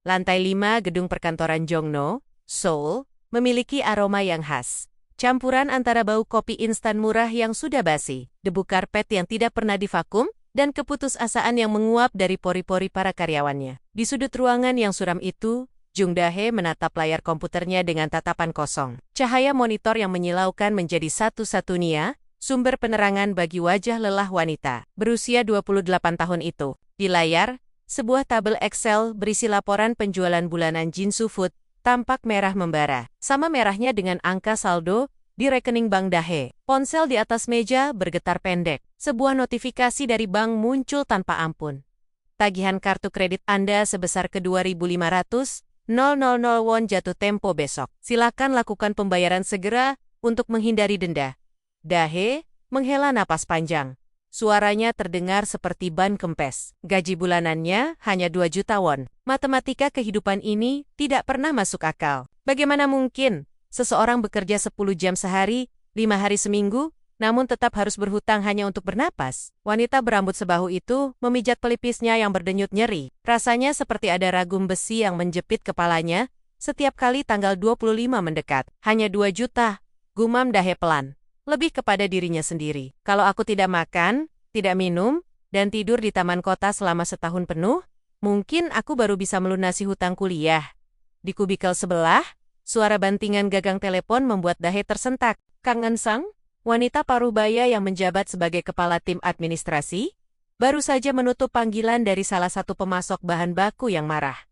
Lantai 5 gedung perkantoran Jongno, Seoul, memiliki aroma yang khas. Campuran antara bau kopi instan murah yang sudah basi, debu karpet yang tidak pernah divakum, dan keputusasaan yang menguap dari pori-pori para karyawannya. Di sudut ruangan yang suram itu, Jung Dahe menatap layar komputernya dengan tatapan kosong. Cahaya monitor yang menyilaukan menjadi satu-satunya sumber penerangan bagi wajah lelah wanita berusia 28 tahun itu. Di layar, sebuah tabel Excel berisi laporan penjualan bulanan Jinsu Food tampak merah membara. Sama merahnya dengan angka saldo di rekening Bank Dahe. Ponsel di atas meja bergetar pendek. Sebuah notifikasi dari bank muncul tanpa ampun. Tagihan kartu kredit Anda sebesar ke 2.500.000 won jatuh tempo besok. Silakan lakukan pembayaran segera untuk menghindari denda. Dahe menghela napas panjang. Suaranya terdengar seperti ban kempes. Gaji bulanannya hanya 2 juta won. Matematika kehidupan ini tidak pernah masuk akal. Bagaimana mungkin seseorang bekerja 10 jam sehari, 5 hari seminggu, namun tetap harus berhutang hanya untuk bernapas? Wanita berambut sebahu itu memijat pelipisnya yang berdenyut nyeri. Rasanya seperti ada ragum besi yang menjepit kepalanya setiap kali tanggal 25 mendekat. Hanya 2 juta, gumam Dahe pelan. Lebih kepada dirinya sendiri. Kalau aku tidak makan, tidak minum, dan tidur di taman kota selama setahun penuh, mungkin aku baru bisa melunasi hutang kuliah. Di kubikel sebelah, suara bantingan gagang telepon membuat Dahe tersentak. Kang Eun-sang, wanita paruh baya yang menjabat sebagai kepala tim administrasi, baru saja menutup panggilan dari salah satu pemasok bahan baku yang marah.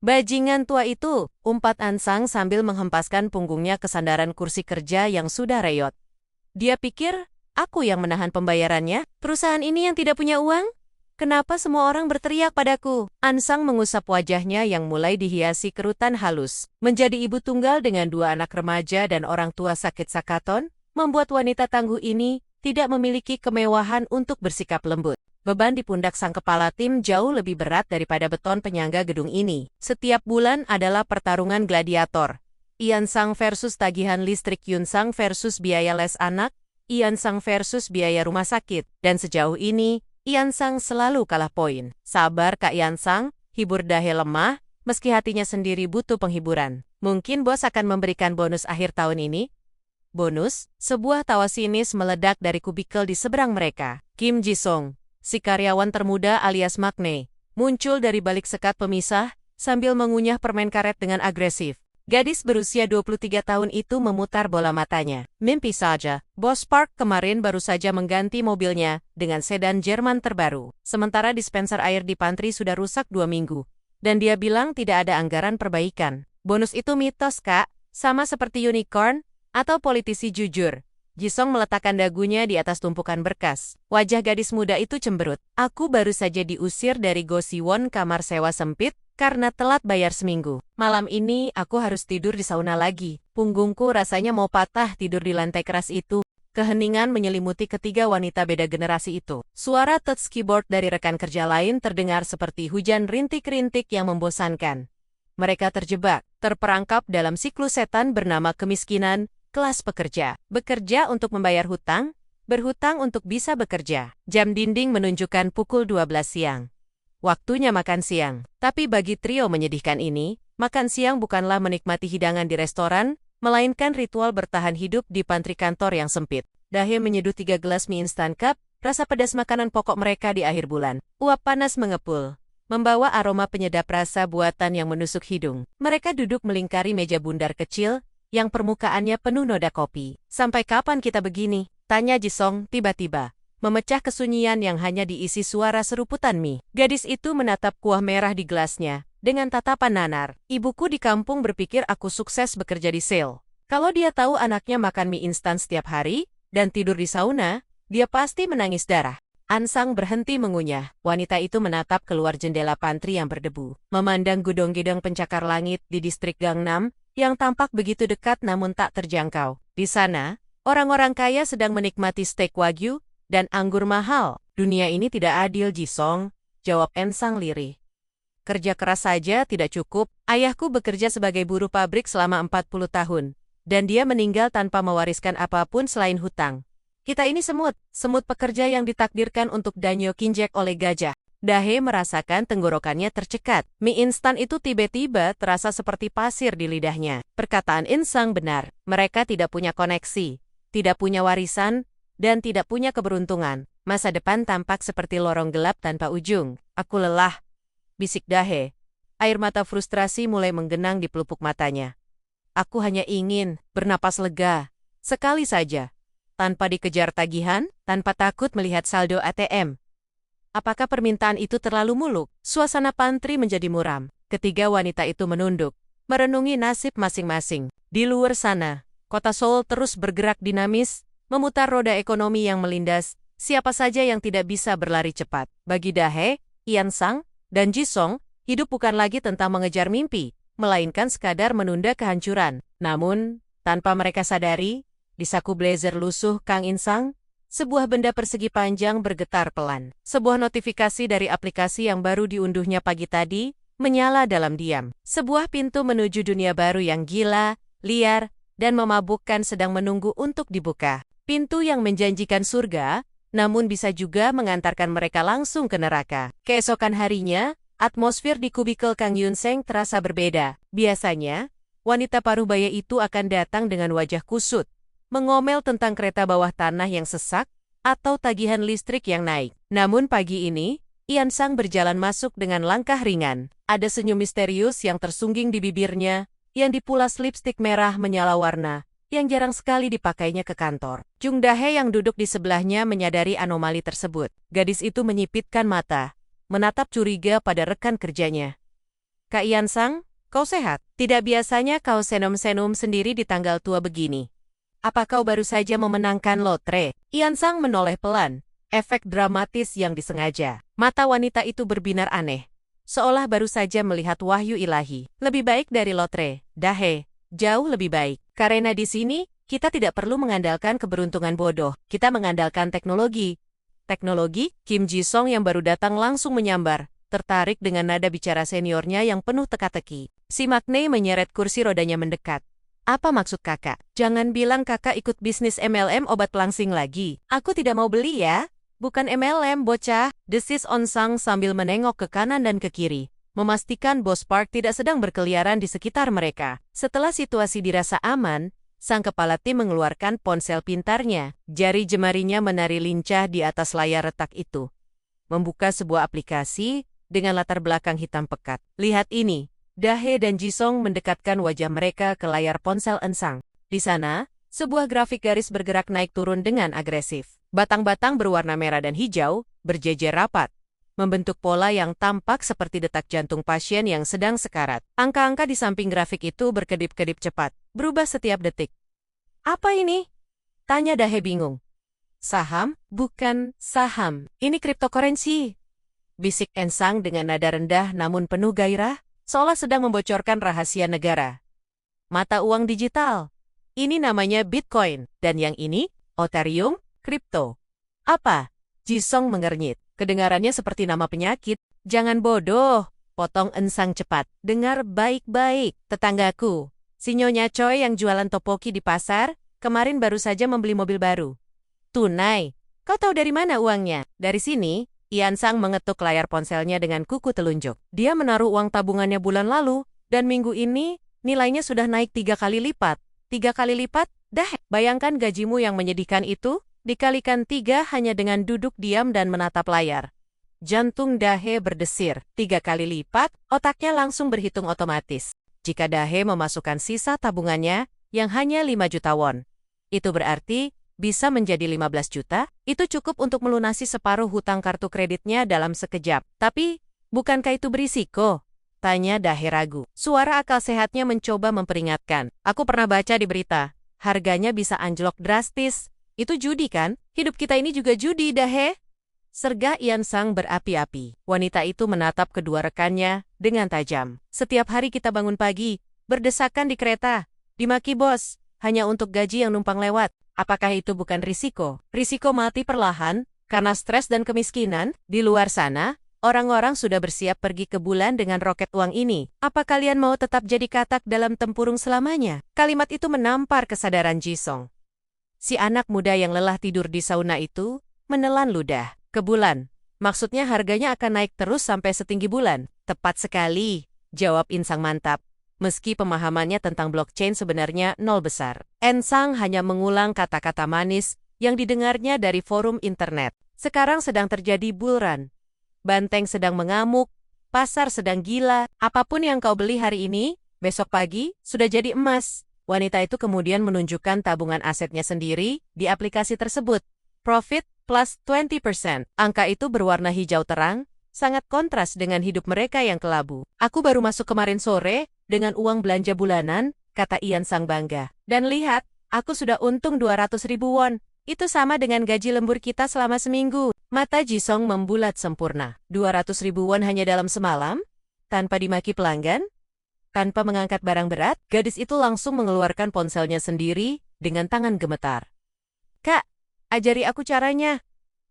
Bajingan tua itu, umpat Eun-sang sambil menghempaskan punggungnya ke sandaran kursi kerja yang sudah reyot. Dia pikir, aku yang menahan pembayarannya? Perusahaan ini yang tidak punya uang? Kenapa semua orang berteriak padaku? Eun-sang mengusap wajahnya yang mulai dihiasi kerutan halus. Menjadi ibu tunggal dengan 2 anak remaja dan orang tua sakit sakaton, membuat wanita tangguh ini tidak memiliki kemewahan untuk bersikap lembut. Beban di pundak sang kepala tim jauh lebih berat daripada beton penyangga gedung ini. Setiap bulan adalah pertarungan gladiator. Eun-sang versus tagihan listrik, Yoon-sang versus biaya les anak, Eun-sang versus biaya rumah sakit. Dan sejauh ini, Eun-sang selalu kalah poin. Sabar Kak Eun-sang, hibur Dahe lemah, meski hatinya sendiri butuh penghiburan. Mungkin bos akan memberikan bonus akhir tahun ini? Bonus? Sebuah tawa sinis meledak dari kubikel di seberang mereka. Kim Ji-sung, si karyawan termuda alias Maknae, muncul dari balik sekat pemisah, sambil mengunyah permen karet dengan agresif. Gadis berusia 23 tahun itu memutar bola matanya. Mimpi saja, Bos Park kemarin baru saja mengganti mobilnya dengan sedan Jerman terbaru. Sementara dispenser air di pantry sudah rusak 2 minggu. Dan dia bilang tidak ada anggaran perbaikan. Bonus itu mitos, Kak. Sama seperti unicorn atau politisi jujur. Ji-sung meletakkan dagunya di atas tumpukan berkas. Wajah gadis muda itu cemberut. Aku baru saja diusir dari Go Siwon kamar sewa sempit karena telat bayar seminggu. Malam ini aku harus tidur di sauna lagi. Punggungku rasanya mau patah tidur di lantai keras itu. Keheningan menyelimuti ketiga wanita beda generasi itu. Suara touch keyboard dari rekan kerja lain terdengar seperti hujan rintik-rintik yang membosankan. Mereka terjebak, terperangkap dalam siklus setan bernama kemiskinan, kelas pekerja. Bekerja untuk membayar hutang, berhutang untuk bisa bekerja. Jam dinding menunjukkan pukul 12 siang. Waktunya makan siang. Tapi bagi trio menyedihkan ini, makan siang bukanlah menikmati hidangan di restoran, melainkan ritual bertahan hidup di pantry kantor yang sempit. Dahe menyeduh 3 gelas mie instan cup, rasa pedas makanan pokok mereka di akhir bulan. Uap panas mengepul, membawa aroma penyedap rasa buatan yang menusuk hidung. Mereka duduk melingkari meja bundar kecil, yang permukaannya penuh noda kopi. Sampai kapan kita begini? Tanya Ji-sung tiba-tiba, memecah kesunyian yang hanya diisi suara seruputan mie. Gadis itu menatap kuah merah di gelasnya, dengan tatapan nanar. Ibuku di kampung berpikir aku sukses bekerja di sale. Kalau dia tahu anaknya makan mie instan setiap hari, dan tidur di sauna, dia pasti menangis darah. Eun-sang berhenti mengunyah. Wanita itu menatap keluar jendela pantry yang berdebu, memandang gedung-gedung pencakar langit di distrik Gangnam, yang tampak begitu dekat namun tak terjangkau. Di sana, orang-orang kaya sedang menikmati steak wagyu dan anggur mahal. Dunia ini tidak adil, Ji-sung, jawab Eun-sang lirih. Kerja keras saja tidak cukup. Ayahku bekerja sebagai buruh pabrik selama 40 tahun, dan dia meninggal tanpa mewariskan apapun selain hutang. Kita ini semut pekerja yang ditakdirkan untuk danyo kinjek oleh gajah. Dahe merasakan tenggorokannya tercekat. Mie instan itu tiba-tiba terasa seperti pasir di lidahnya. Perkataan Insang benar. Mereka tidak punya koneksi, tidak punya warisan, dan tidak punya keberuntungan. Masa depan tampak seperti lorong gelap tanpa ujung. Aku lelah, bisik Dahe. Air mata frustrasi mulai menggenang di pelupuk matanya. Aku hanya ingin bernapas lega. Sekali saja. Tanpa dikejar tagihan, tanpa takut melihat saldo ATM. Apakah permintaan itu terlalu muluk? Suasana pantry menjadi muram. Ketiga wanita itu menunduk, merenungi nasib masing-masing. Di luar sana, kota Seoul terus bergerak dinamis, memutar roda ekonomi yang melindas. Siapa saja yang tidak bisa berlari cepat. Bagi Dahe, Iansang, dan Jisung, hidup bukan lagi tentang mengejar mimpi, melainkan sekadar menunda kehancuran. Namun, tanpa mereka sadari, di saku blazer lusuh Kang Insang, sebuah benda persegi panjang bergetar pelan. Sebuah notifikasi dari aplikasi yang baru diunduhnya pagi tadi, menyala dalam diam. Sebuah pintu menuju dunia baru yang gila, liar, dan memabukkan sedang menunggu untuk dibuka. Pintu yang menjanjikan surga, namun bisa juga mengantarkan mereka langsung ke neraka. Keesokan harinya, atmosfer di kubikel Kang Yunseng terasa berbeda. Biasanya, wanita paruh baya itu akan datang dengan wajah kusut, mengomel tentang kereta bawah tanah yang sesak, atau tagihan listrik yang naik. Namun pagi ini, Iansang berjalan masuk dengan langkah ringan. Ada senyum misterius yang tersungging di bibirnya, yang dipulas lipstik merah menyala warna, yang jarang sekali dipakainya ke kantor. Jung Dahe yang duduk di sebelahnya menyadari anomali tersebut. Gadis itu menyipitkan mata, menatap curiga pada rekan kerjanya. Kak Iansang, kau sehat? Tidak biasanya kau senum-senum sendiri di tanggal tua begini. Apa kau baru saja memenangkan lotre? Iansang menoleh pelan, efek dramatis yang disengaja. Mata wanita itu berbinar aneh, seolah baru saja melihat wahyu ilahi. Lebih baik dari lotre, Dahe, jauh lebih baik. Karena di sini, kita tidak perlu mengandalkan keberuntungan bodoh, kita mengandalkan teknologi. Teknologi? Kim Jisung yang baru datang langsung menyambar, tertarik dengan nada bicara seniornya yang penuh teka-teki. Si Maknae menyeret kursi rodanya mendekat. Apa maksud kakak? Jangan bilang kakak ikut bisnis MLM obat pelangsing lagi. Aku tidak mau beli ya. Bukan MLM, bocah. Desis Onsang sambil menengok ke kanan dan ke kiri, memastikan Bos Park tidak sedang berkeliaran di sekitar mereka. Setelah situasi dirasa aman, sang kepala tim mengeluarkan ponsel pintarnya. Jari jemarinya menari lincah di atas layar retak itu, membuka sebuah aplikasi dengan latar belakang hitam pekat. Lihat ini. Dahe dan Jisung mendekatkan wajah mereka ke layar ponsel Ensang. Di sana, sebuah grafik garis bergerak naik turun dengan agresif. Batang-batang berwarna merah dan hijau berjejer rapat, membentuk pola yang tampak seperti detak jantung pasien yang sedang sekarat. Angka-angka di samping grafik itu berkedip-kedip cepat, berubah setiap detik. Apa ini? Tanya Dahe bingung. Saham? Bukan saham. Ini cryptocurrency. Bisik Ensang dengan nada rendah namun penuh gairah, seolah sedang membocorkan rahasia negara. Mata uang digital. Ini namanya Bitcoin. Dan yang ini, Ethereum, kripto. Apa? Jisung mengernyit. Kedengarannya seperti nama penyakit. Jangan bodoh, potong Ensang cepat. Dengar baik-baik, tetanggaku. Si Nyonya Choi yang jualan topoki di pasar, kemarin baru saja membeli mobil baru. Tunai. Kau tahu dari mana uangnya? Dari sini. Iansang mengetuk layar ponselnya dengan kuku telunjuk. Dia menaruh uang tabungannya bulan lalu, dan minggu ini, nilainya sudah naik 3 kali lipat. 3 kali lipat? Dah, bayangkan gajimu yang menyedihkan itu, dikalikan 3 hanya dengan duduk diam dan menatap layar. Jantung Dahe berdesir. 3 kali lipat, otaknya langsung berhitung otomatis. Jika Dahe memasukkan sisa tabungannya, yang hanya 5 juta won, itu berarti bisa menjadi 15 juta, itu cukup untuk melunasi separuh hutang kartu kreditnya dalam sekejap. Tapi, bukankah itu berisiko? Tanya Dahe ragu. Suara akal sehatnya mencoba memperingatkan. Aku pernah baca di berita, harganya bisa anjlok drastis. Itu judi kan? Hidup kita ini juga judi, Dahe. Sergah Iansang berapi-api. Wanita itu menatap kedua rekannya dengan tajam. Setiap hari kita bangun pagi, berdesakan di kereta, dimaki bos, hanya untuk gaji yang numpang lewat. Apakah itu bukan risiko? Risiko mati perlahan, karena stres dan kemiskinan. Di luar sana, orang-orang sudah bersiap pergi ke bulan dengan roket uang ini. Apa kalian mau tetap jadi katak dalam tempurung selamanya? Kalimat itu menampar kesadaran Jisung. Si anak muda yang lelah tidur di sauna itu, menelan ludah. Ke bulan. Maksudnya harganya akan naik terus sampai setinggi bulan? Tepat sekali, jawab Insang mantap. Meski pemahamannya tentang blockchain sebenarnya nol besar. Ensang hanya mengulang kata-kata manis yang didengarnya dari forum internet. Sekarang sedang terjadi bull run. Banteng sedang mengamuk, pasar sedang gila. Apapun yang kau beli hari ini, besok pagi sudah jadi emas. Wanita itu kemudian menunjukkan tabungan asetnya sendiri di aplikasi tersebut. Profit plus 20%. Angka itu berwarna hijau terang, sangat kontras dengan hidup mereka yang kelabu. Aku baru masuk kemarin sore dengan uang belanja bulanan, kata Ian Sang bangga. Dan lihat, aku sudah untung 200.000 won. Itu sama dengan gaji lembur kita selama seminggu. Mata Jisong membulat sempurna. 200.000 won hanya dalam semalam? Tanpa dimaki pelanggan? Tanpa mengangkat barang berat, gadis itu langsung mengeluarkan ponselnya sendiri dengan tangan gemetar. Kak, ajari aku caranya.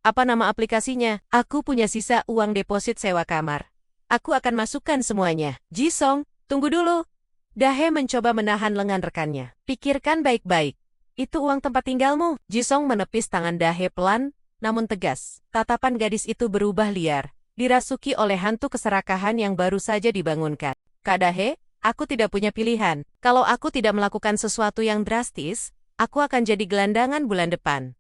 Apa nama aplikasinya? Aku punya sisa uang deposit sewa kamar. Aku akan masukkan semuanya. Jisong, tunggu dulu. Dahe mencoba menahan lengan rekannya. Pikirkan baik-baik. Itu uang tempat tinggalmu. Jisong menepis tangan Dahe pelan, namun tegas. Tatapan gadis itu berubah liar, dirasuki oleh hantu keserakahan yang baru saja dibangunkan. Kak Dahe, aku tidak punya pilihan. Kalau aku tidak melakukan sesuatu yang drastis, aku akan jadi gelandangan bulan depan.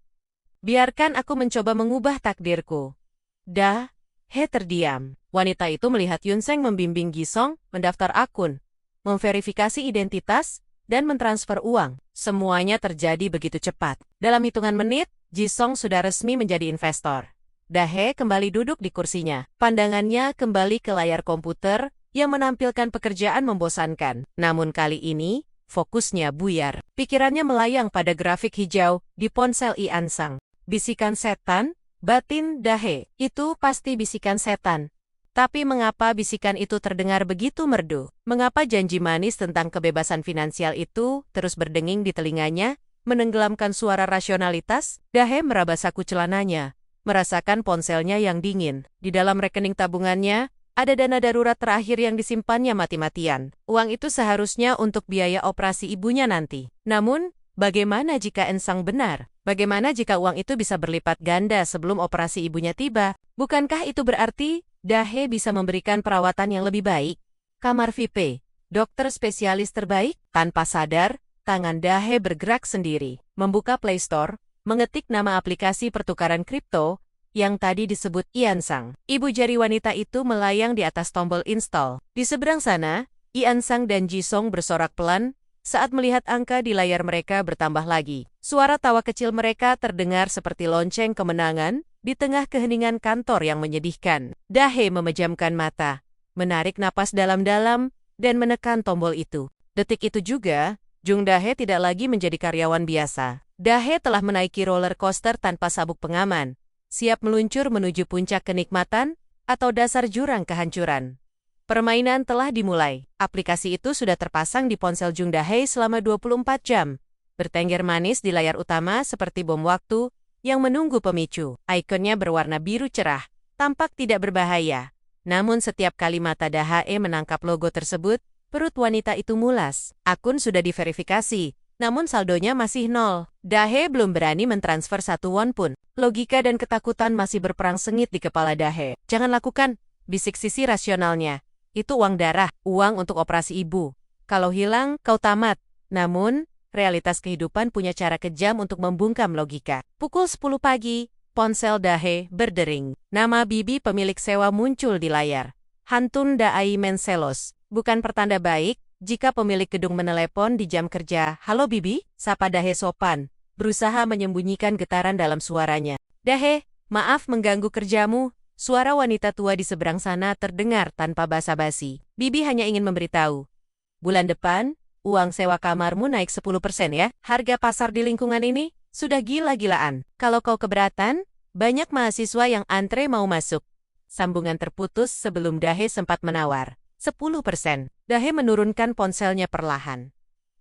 Biarkan aku mencoba mengubah takdirku. Dahe terdiam. Wanita itu melihat Yunseng membimbing Jisong mendaftar akun, memverifikasi identitas, dan mentransfer uang. Semuanya terjadi begitu cepat. Dalam hitungan menit, Jisong sudah resmi menjadi investor. Dahe kembali duduk di kursinya. Pandangannya kembali ke layar komputer yang menampilkan pekerjaan membosankan. Namun kali ini, fokusnya buyar. Pikirannya melayang pada grafik hijau di ponsel Ian Sang. Bisikan setan, batin Dahe. Itu pasti bisikan setan. Tapi mengapa bisikan itu terdengar begitu merdu? Mengapa janji manis tentang kebebasan finansial itu terus berdenging di telinganya, menenggelamkan suara rasionalitas? Dahe meraba saku celananya, merasakan ponselnya yang dingin. Di dalam rekening tabungannya, ada dana darurat terakhir yang disimpannya mati-matian. Uang itu seharusnya untuk biaya operasi ibunya nanti. Namun, bagaimana jika Ensang benar? Bagaimana jika uang itu bisa berlipat ganda sebelum operasi ibunya tiba? Bukankah itu berarti Dahe bisa memberikan perawatan yang lebih baik? Kamar VIP, dokter spesialis terbaik? Tanpa sadar, tangan Dahe bergerak sendiri, membuka Play Store, mengetik nama aplikasi pertukaran kripto yang tadi disebut Ian Sang. Ibu jari wanita itu melayang di atas tombol install. Di seberang sana, Ian Sang dan Jisong bersorak pelan saat melihat angka di layar mereka bertambah lagi. Suara tawa kecil mereka terdengar seperti lonceng kemenangan di tengah keheningan kantor yang menyedihkan. Dahe memejamkan mata, menarik napas dalam-dalam, dan menekan tombol itu. Detik itu juga, Jung Dahe tidak lagi menjadi karyawan biasa. Dahe telah menaiki roller coaster tanpa sabuk pengaman, siap meluncur menuju puncak kenikmatan atau dasar jurang kehancuran. Permainan telah dimulai. Aplikasi itu sudah terpasang di ponsel Jung Dahe selama 24 jam. Bertengger manis di layar utama seperti bom waktu yang menunggu pemicu. Ikonnya berwarna biru cerah, tampak tidak berbahaya. Namun setiap kali mata Dahe menangkap logo tersebut, perut wanita itu mulas. Akun sudah diverifikasi, namun saldonya masih nol. Dahe belum berani mentransfer 1 won pun. Logika dan ketakutan masih berperang sengit di kepala Dahe. Jangan lakukan, bisik sisi rasionalnya. Itu uang darah, uang untuk operasi ibu. Kalau hilang, kau tamat. Namun, realitas kehidupan punya cara kejam untuk membungkam logika. Pukul 10 pagi, ponsel Dahe berdering. Nama Bibi pemilik sewa muncul di layar. Hantun Daai Menselos. Bukan pertanda baik jika pemilik gedung menelepon di jam kerja. Halo Bibi, sapa Dahe sopan, berusaha menyembunyikan getaran dalam suaranya. Dahe, maaf mengganggu kerjamu. Suara wanita tua di seberang sana terdengar tanpa basa-basi. Bibi hanya ingin memberitahu. Bulan depan, uang sewa kamarmu naik 10% ya. Harga pasar di lingkungan ini sudah gila-gilaan. Kalau kau keberatan, banyak mahasiswa yang antre mau masuk. Sambungan terputus sebelum Dahe sempat menawar. 10%. Dahe menurunkan ponselnya perlahan.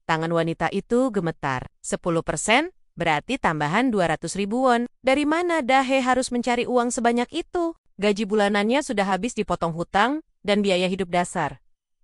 Tangan wanita itu gemetar. 10%? Berarti tambahan 200.000 won. Dari mana Dahe harus mencari uang sebanyak itu? Gaji bulanannya sudah habis dipotong hutang dan biaya hidup dasar.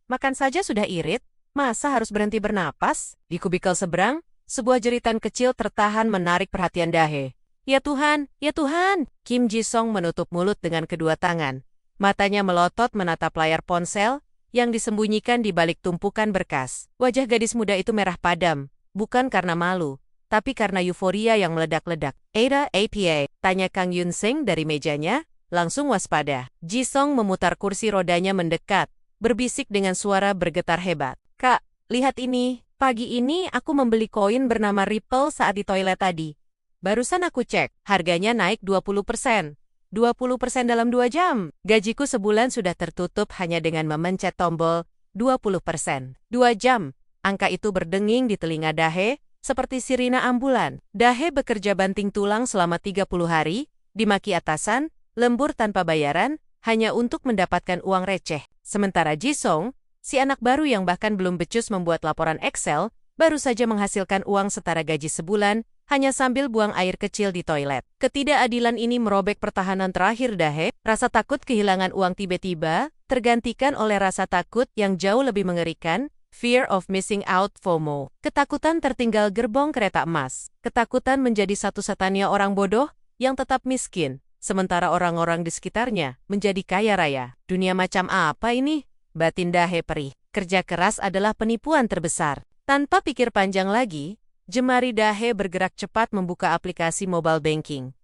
Makan saja sudah irit, masa harus berhenti bernapas? Di kubikel seberang, sebuah jeritan kecil tertahan menarik perhatian Dahe. Ya Tuhan, ya Tuhan! Kim Ji-song menutup mulut dengan kedua tangan. Matanya melotot menatap layar ponsel yang disembunyikan di balik tumpukan berkas. Wajah gadis muda itu merah padam, bukan karena malu, tapi karena euforia yang meledak-ledak. Ada APA, tanya Kang Yun-seng dari mejanya, langsung waspada. Ji-song memutar kursi rodanya mendekat, berbisik dengan suara bergetar hebat. Kak, lihat ini. Pagi ini aku membeli koin bernama Ripple saat di toilet tadi. Barusan aku cek, harganya naik 20%. 20% dalam 2 jam. Gajiku sebulan sudah tertutup hanya dengan memencet tombol 20%. 2 jam. Angka itu berdenging di telinga Dahe, seperti sirina ambulan. Dahe bekerja banting tulang selama 30 hari, dimaki atasan, lembur tanpa bayaran, hanya untuk mendapatkan uang receh. Sementara Ji-song, si anak baru yang bahkan belum becus membuat laporan Excel, baru saja menghasilkan uang setara gaji sebulan, hanya sambil buang air kecil di toilet. Ketidakadilan ini merobek pertahanan terakhir Dahe, rasa takut kehilangan uang tiba-tiba, tergantikan oleh rasa takut yang jauh lebih mengerikan, fear of missing out FOMO. Ketakutan tertinggal gerbong kereta emas. Ketakutan menjadi satu-satunya orang bodoh yang tetap miskin, sementara orang-orang di sekitarnya menjadi kaya raya. Dunia macam apa ini? Batin Dahe perih. Kerja keras adalah penipuan terbesar. Tanpa pikir panjang lagi, jemari Dahe bergerak cepat membuka aplikasi mobile banking.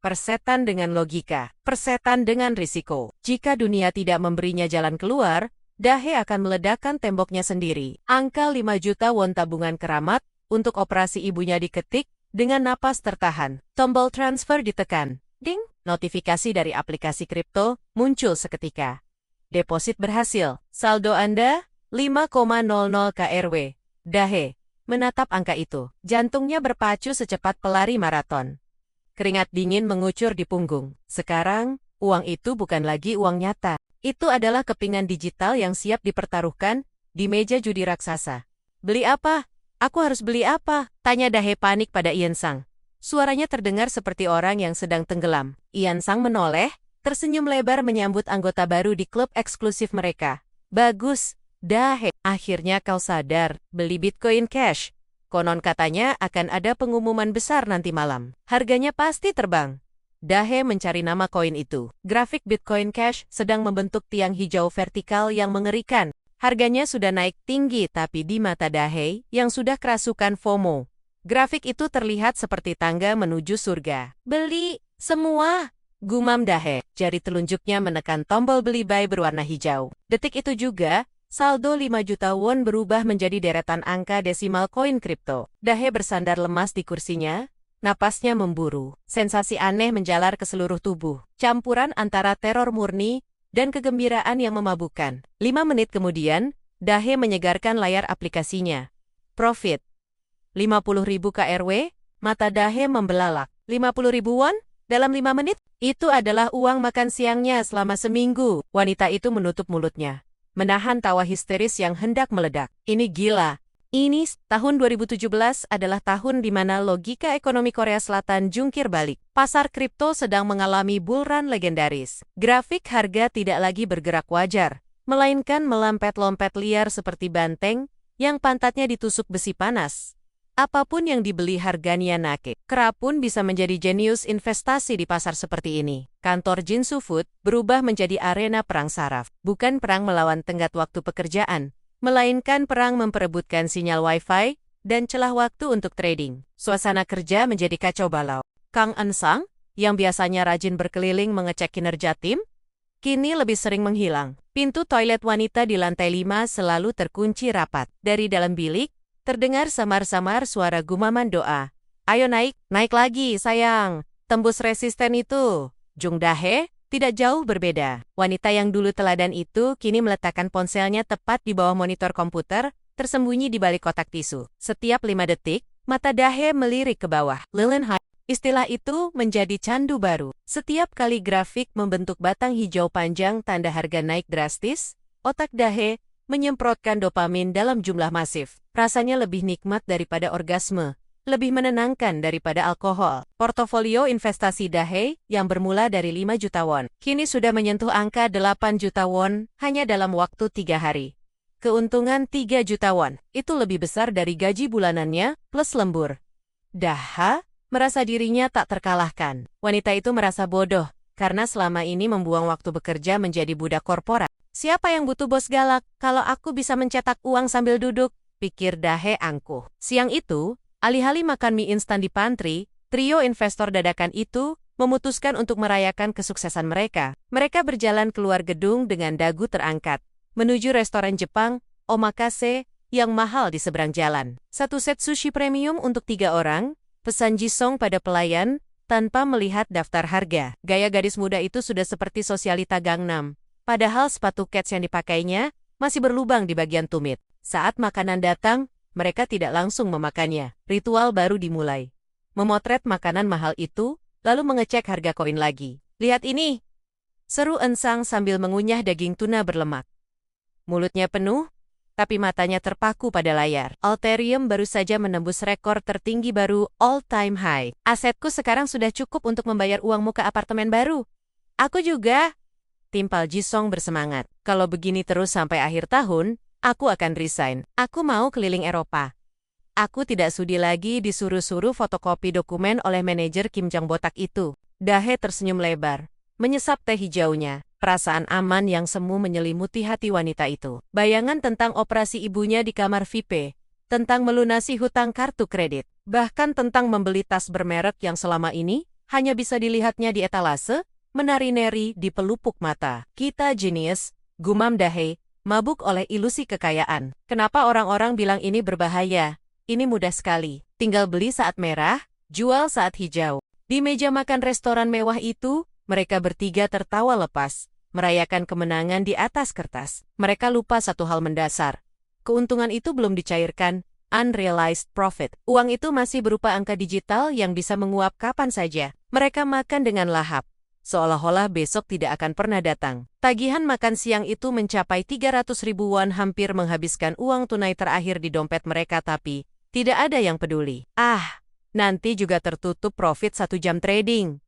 Persetan dengan logika, persetan dengan risiko. Jika dunia tidak memberinya jalan keluar, Dahe akan meledakkan temboknya sendiri. Angka 5 juta won tabungan keramat untuk operasi ibunya diketik dengan napas tertahan. Tombol transfer ditekan. Ding! Notifikasi dari aplikasi kripto muncul seketika. Deposit berhasil. Saldo Anda 5,00 KRW. Dahe menatap angka itu. Jantungnya berpacu secepat pelari maraton. Keringat dingin mengucur di punggung. Sekarang, uang itu bukan lagi uang nyata. Itu adalah kepingan digital yang siap dipertaruhkan di meja judi raksasa. Beli apa? Aku harus beli apa? Tanya Dahe panik pada Ian Sang. Suaranya terdengar seperti orang yang sedang tenggelam. Ian Sang menoleh, tersenyum lebar menyambut anggota baru di klub eksklusif mereka. Bagus, Dahe. Akhirnya kau sadar, beli Bitcoin Cash. Konon katanya akan ada pengumuman besar nanti malam. Harganya pasti terbang. Dahe mencari nama koin itu. Grafik Bitcoin Cash sedang membentuk tiang hijau vertikal yang mengerikan. Harganya sudah naik tinggi tapi di mata Dahe yang sudah kerasukan FOMO. Grafik itu terlihat seperti tangga menuju surga. Beli semua, gumam Dahe. Jari telunjuknya menekan tombol beli buy berwarna hijau. Detik itu juga, saldo 5 juta won berubah menjadi deretan angka desimal koin kripto. Dahe bersandar lemas di kursinya, napasnya memburu. Sensasi aneh menjalar ke seluruh tubuh. Campuran antara teror murni dan kegembiraan yang memabukkan. 5 menit kemudian, Dahe menyegarkan layar aplikasinya. Profit. 50.000 KRW, mata Dahe membelalak. 50.000 won? Dalam 5 menit? Itu adalah uang makan siangnya selama seminggu. Wanita itu menutup mulutnya, menahan tawa histeris yang hendak meledak. Ini gila. Ini, tahun 2017 adalah tahun di mana logika ekonomi Korea Selatan jungkir balik. Pasar kripto sedang mengalami bull run legendaris. Grafik harga tidak lagi bergerak wajar, melainkan melompet-lompet liar seperti banteng yang pantatnya ditusuk besi panas. Apapun yang dibeli harganya naik. Kera pun bisa menjadi jenius investasi di pasar seperti ini. Kantor Jinsu Food berubah menjadi arena perang saraf. Bukan perang melawan tenggat waktu pekerjaan, melainkan perang memperebutkan sinyal Wi-Fi dan celah waktu untuk trading. Suasana kerja menjadi kacau balau. Kang Eun-sang, yang biasanya rajin berkeliling mengecek kinerja tim, kini lebih sering menghilang. Pintu toilet wanita di lantai 5 selalu terkunci rapat. Dari dalam bilik, terdengar samar-samar suara gumaman doa. Ayo naik, naik lagi sayang. Tembus resisten itu. Jung Dahe tidak jauh berbeda. Wanita yang dulu teladan itu kini meletakkan ponselnya tepat di bawah monitor komputer, tersembunyi di balik kotak tisu. Setiap 5 detik, mata Dahe melirik ke bawah. Lilin High. Istilah itu menjadi candu baru. Setiap kali grafik membentuk batang hijau panjang tanda harga naik drastis, otak Dahe menyemprotkan dopamin dalam jumlah masif. Rasanya lebih nikmat daripada orgasme, lebih menenangkan daripada alkohol. Portofolio investasi Dahe yang bermula dari 5 juta won, kini sudah menyentuh angka 8 juta won hanya dalam waktu 3 hari. Keuntungan 3 juta won, itu lebih besar dari gaji bulanannya plus lembur. Daha merasa dirinya tak terkalahkan. Wanita itu merasa bodoh, karena selama ini membuang waktu bekerja menjadi budak korporat. Siapa yang butuh bos galak, kalau aku bisa mencetak uang sambil duduk, pikir Dahe angkuh. Siang itu, alih-alih makan mie instan di pantry, trio investor dadakan itu memutuskan untuk merayakan kesuksesan mereka. Mereka berjalan keluar gedung dengan dagu terangkat, menuju restoran Jepang, omakase, yang mahal di seberang jalan. Satu set sushi premium untuk 3 orang, pesan Jisung pada pelayan, tanpa melihat daftar harga. Gaya gadis muda itu sudah seperti sosialita Gangnam, padahal sepatu kets yang dipakainya masih berlubang di bagian tumit. Saat makanan datang, mereka tidak langsung memakannya. Ritual baru dimulai. Memotret makanan mahal itu, lalu mengecek harga koin lagi. Lihat ini, seru Ensang sambil mengunyah daging tuna berlemak. Mulutnya penuh, tapi matanya terpaku pada layar. Alterium baru saja menembus rekor tertinggi baru all-time high. Asetku sekarang sudah cukup untuk membayar uang muka apartemen baru. Aku juga, timpal Jisung bersemangat. Kalau begini terus sampai akhir tahun, aku akan resign. Aku mau keliling Eropa. Aku tidak sudi lagi disuruh-suruh fotokopi dokumen oleh manajer Kim Jong botak itu. Dahe tersenyum lebar, menyesap teh hijaunya. Perasaan aman yang semu menyelimuti hati wanita itu. Bayangan tentang operasi ibunya di kamar VIP, tentang melunasi hutang kartu kredit, bahkan tentang membeli tas bermerek yang selama ini hanya bisa dilihatnya di etalase, menari-neri di pelupuk mata. Kita jenius, gumam Dahe, mabuk oleh ilusi kekayaan. Kenapa orang-orang bilang ini berbahaya? Ini mudah sekali. Tinggal beli saat merah, jual saat hijau. Di meja makan restoran mewah itu, mereka bertiga tertawa lepas, merayakan kemenangan di atas kertas. Mereka lupa satu hal mendasar. Keuntungan itu belum dicairkan, unrealized profit. Uang itu masih berupa angka digital yang bisa menguap kapan saja. Mereka makan dengan lahap, seolah-olah besok tidak akan pernah datang. Tagihan makan siang itu mencapai 300.000 won, hampir menghabiskan uang tunai terakhir di dompet mereka, tapi tidak ada yang peduli. Nanti juga tertutup profit 1 jam trading.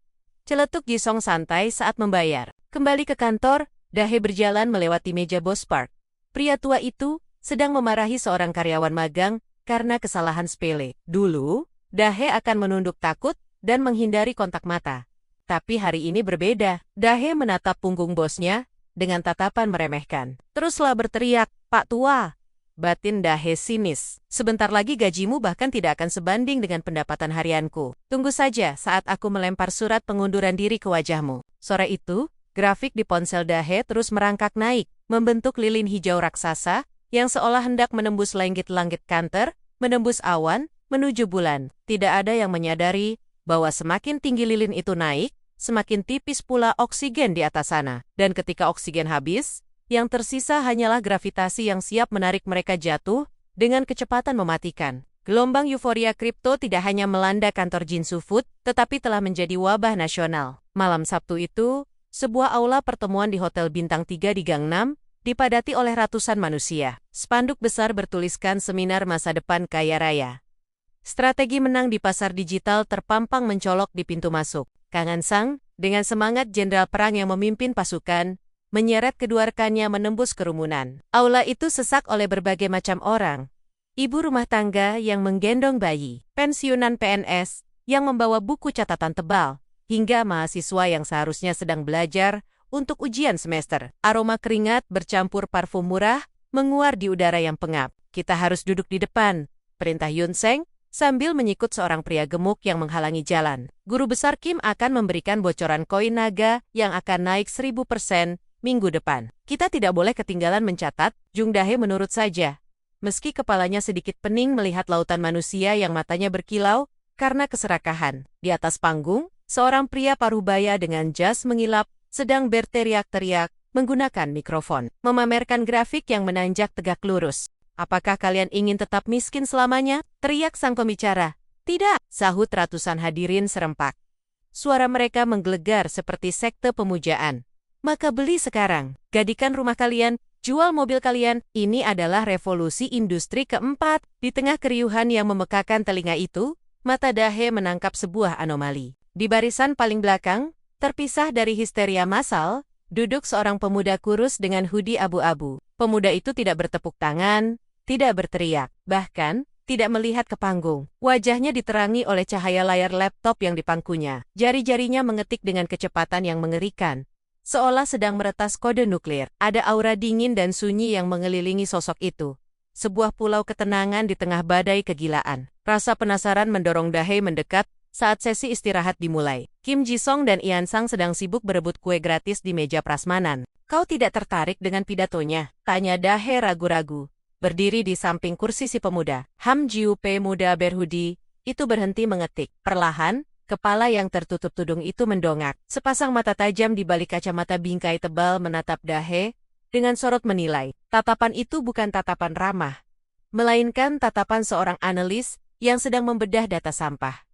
Celetuk Jisung santai saat membayar. Kembali ke kantor, Dahe berjalan melewati meja bos Park. Pria tua itu sedang memarahi seorang karyawan magang karena kesalahan sepele. Dulu, Dahe akan menunduk takut dan menghindari kontak mata. Tapi hari ini berbeda. Dahe menatap punggung bosnya dengan tatapan meremehkan. Teruslah berteriak, Pak Tua. Batin Dahe sinis. Sebentar lagi gajimu bahkan tidak akan sebanding dengan pendapatan harianku. Tunggu saja saat aku melempar surat pengunduran diri ke wajahmu. Sore itu, grafik di ponsel Dahe terus merangkak naik, membentuk lilin hijau raksasa yang seolah hendak menembus langit-langit kantor, menembus awan, menuju bulan. Tidak ada yang menyadari bahwa semakin tinggi lilin itu naik, semakin tipis pula oksigen di atas sana. Dan ketika oksigen habis, yang tersisa hanyalah gravitasi yang siap menarik mereka jatuh dengan kecepatan mematikan. Gelombang euforia kripto tidak hanya melanda kantor Jinsu Food, tetapi telah menjadi wabah nasional. Malam Sabtu itu, sebuah aula pertemuan di Hotel Bintang 3 di Gangnam dipadati oleh ratusan manusia. Spanduk besar bertuliskan Seminar Masa Depan Kaya Raya. Strategi menang di pasar digital terpampang mencolok di pintu masuk. Kang Ansang, dengan semangat jenderal perang yang memimpin pasukan, menyeret kedua rekannya menembus kerumunan. Aula itu sesak oleh berbagai macam orang. Ibu rumah tangga yang menggendong bayi, pensiunan PNS yang membawa buku catatan tebal, hingga mahasiswa yang seharusnya sedang belajar untuk ujian semester. Aroma keringat bercampur parfum murah menguar di udara yang pengap. Kita harus duduk di depan, perintah Yun Seng, sambil menyikut seorang pria gemuk yang menghalangi jalan. Guru besar Kim akan memberikan bocoran koin naga yang akan naik 1000% minggu depan. Kita tidak boleh ketinggalan mencatat, Jung Dahe menurut saja. Meski kepalanya sedikit pening melihat lautan manusia yang matanya berkilau karena keserakahan. Di atas panggung, seorang pria parubaya dengan jas mengilap sedang berteriak-teriak menggunakan mikrofon, memamerkan grafik yang menanjak tegak lurus. Apakah kalian ingin tetap miskin selamanya? Teriak sang pembicara. Tidak, sahut ratusan hadirin serempak. Suara mereka menggelegar seperti sekte pemujaan. Maka beli sekarang, gadikan rumah kalian, jual mobil kalian. Ini adalah revolusi industri keempat. Di tengah keriuhan yang memekakan telinga itu, mata Dahe menangkap sebuah anomali. Di barisan paling belakang, terpisah dari histeria massal, duduk seorang pemuda kurus dengan hoodie abu-abu. Pemuda itu tidak bertepuk tangan, tidak berteriak. Bahkan, tidak melihat ke panggung. Wajahnya diterangi oleh cahaya layar laptop yang dipangkunya. Jari-jarinya mengetik dengan kecepatan yang mengerikan, seolah sedang meretas kode nuklir. Ada aura dingin dan sunyi yang mengelilingi sosok itu. Sebuah pulau ketenangan di tengah badai kegilaan. Rasa penasaran mendorong Dahe mendekat saat sesi istirahat dimulai. Kim Ji-song dan Ian Sang sedang sibuk berebut kue gratis di meja prasmanan. Kau tidak tertarik dengan pidatonya? Tanya Dahe ragu-ragu. Berdiri di samping kursi si pemuda. Ham Jiupe muda berhoodie itu berhenti mengetik. Perlahan, kepala yang tertutup tudung itu mendongak. Sepasang mata tajam di balik kacamata bingkai tebal menatap Dahe dengan sorot menilai. Tatapan itu bukan tatapan ramah, melainkan tatapan seorang analis yang sedang membedah data sampah.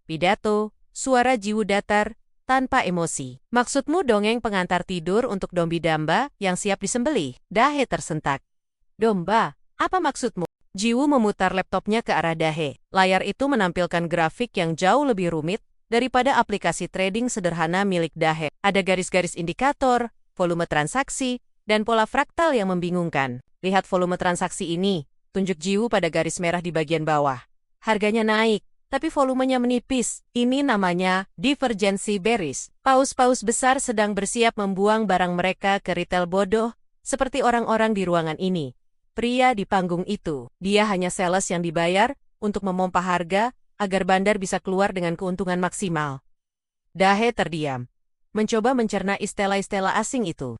Pidato, suara jiwu datar, tanpa emosi. Maksudmu dongeng pengantar tidur untuk dombi damba yang siap disembelih? Dahe tersentak. Domba, apa maksudmu? Jiwu memutar laptopnya ke arah Dahe. Layar itu menampilkan grafik yang jauh lebih rumit daripada aplikasi trading sederhana milik Dahe. Ada garis-garis indikator, volume transaksi, dan pola fraktal yang membingungkan. Lihat volume transaksi ini, tunjuk Jiwu pada garis merah di bagian bawah. Harganya naik, tapi volumenya menipis. Ini namanya divergensi bearish. Paus-paus besar sedang bersiap membuang barang mereka ke retail bodoh, seperti orang-orang di ruangan ini. Pria di panggung itu, dia hanya sales yang dibayar untuk memompa harga agar bandar bisa keluar dengan keuntungan maksimal. Dahe terdiam, mencoba mencerna istilah-istilah asing itu.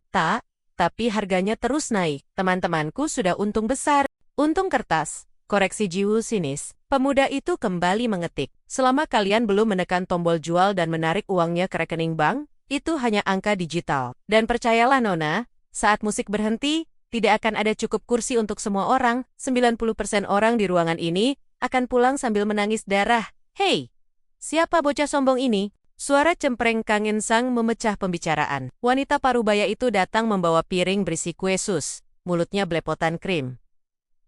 Tapi harganya terus naik. Teman-temanku sudah untung besar. Untung kertas, koreksi Jiwu sinis. Pemuda itu kembali mengetik. Selama kalian belum menekan tombol jual dan menarik uangnya ke rekening bank, itu hanya angka digital. Dan percayalah Nona, saat musik berhenti, tidak akan ada cukup kursi untuk semua orang. 90% orang di ruangan ini akan pulang sambil menangis darah. Hei, siapa bocah sombong ini? Suara cempreng Kang In Sang memecah pembicaraan. Wanita parubaya itu datang membawa piring berisi kue sus. Mulutnya belepotan krim.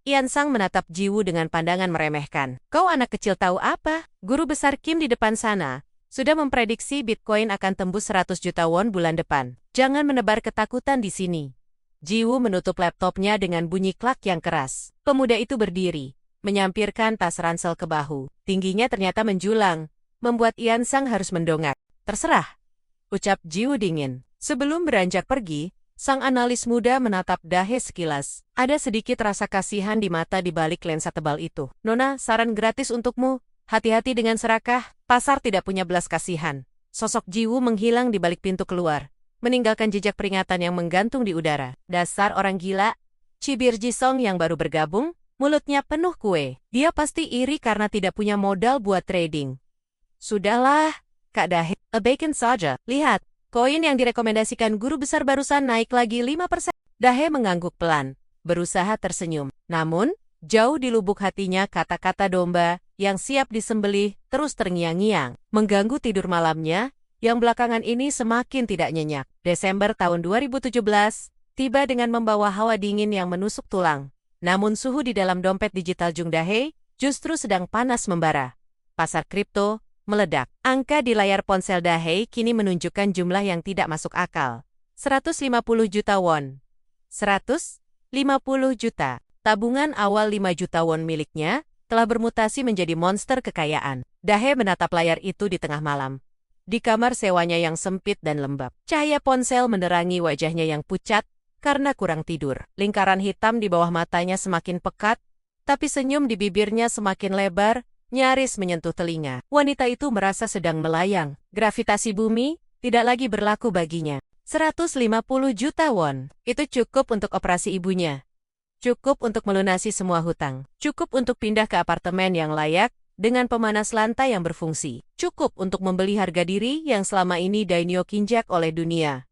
Ian Sang menatap Jiwu dengan pandangan meremehkan. Kau anak kecil tahu apa? Guru besar Kim di depan sana sudah memprediksi Bitcoin akan tembus 100 juta won bulan depan. Jangan menebar ketakutan di sini. Jiwu menutup laptopnya dengan bunyi klak yang keras. Pemuda itu berdiri, menyampirkan tas ransel ke bahu. Tingginya ternyata menjulang, membuat Ian Sang harus mendongak. Terserah, ucap Jiwu dingin. Sebelum beranjak pergi, sang analis muda menatap Dahe sekilas. Ada sedikit rasa kasihan di mata di balik lensa tebal itu. Nona, saran gratis untukmu. Hati-hati dengan serakah, pasar tidak punya belas kasihan. Sosok Jiwu menghilang di balik pintu keluar, meninggalkan jejak peringatan yang menggantung di udara. Dasar orang gila, cibir Ji-song yang baru bergabung, mulutnya penuh kue. Dia pasti iri karena tidak punya modal buat trading. Sudahlah, Kak Dahe, bacon saja. Lihat, koin yang direkomendasikan guru besar barusan naik lagi 5%. Dahe mengangguk pelan, berusaha tersenyum. Namun, jauh di lubuk hatinya kata-kata domba yang siap disembelih terus terngiang-ngiang, mengganggu tidur malamnya yang belakangan ini semakin tidak nyenyak. Desember tahun 2017 tiba dengan membawa hawa dingin yang menusuk tulang. Namun suhu di dalam dompet digital Jung Dahe justru sedang panas membara. Pasar kripto meledak. Angka di layar ponsel Dahe kini menunjukkan jumlah yang tidak masuk akal. 150 juta won. 150 juta. Tabungan awal 5 juta won miliknya telah bermutasi menjadi monster kekayaan. Dahe menatap layar itu di tengah malam. Di kamar sewanya yang sempit dan lembab, cahaya ponsel menerangi wajahnya yang pucat karena kurang tidur. Lingkaran hitam di bawah matanya semakin pekat, tapi senyum di bibirnya semakin lebar, nyaris menyentuh telinga. Wanita itu merasa sedang melayang. Gravitasi bumi tidak lagi berlaku baginya. 150 juta won. Itu cukup untuk operasi ibunya. Cukup untuk melunasi semua hutang. Cukup untuk pindah ke apartemen yang layak, dengan pemanas lantai yang berfungsi. Cukup untuk membeli harga diri yang selama ini Dainyo kinjak oleh dunia.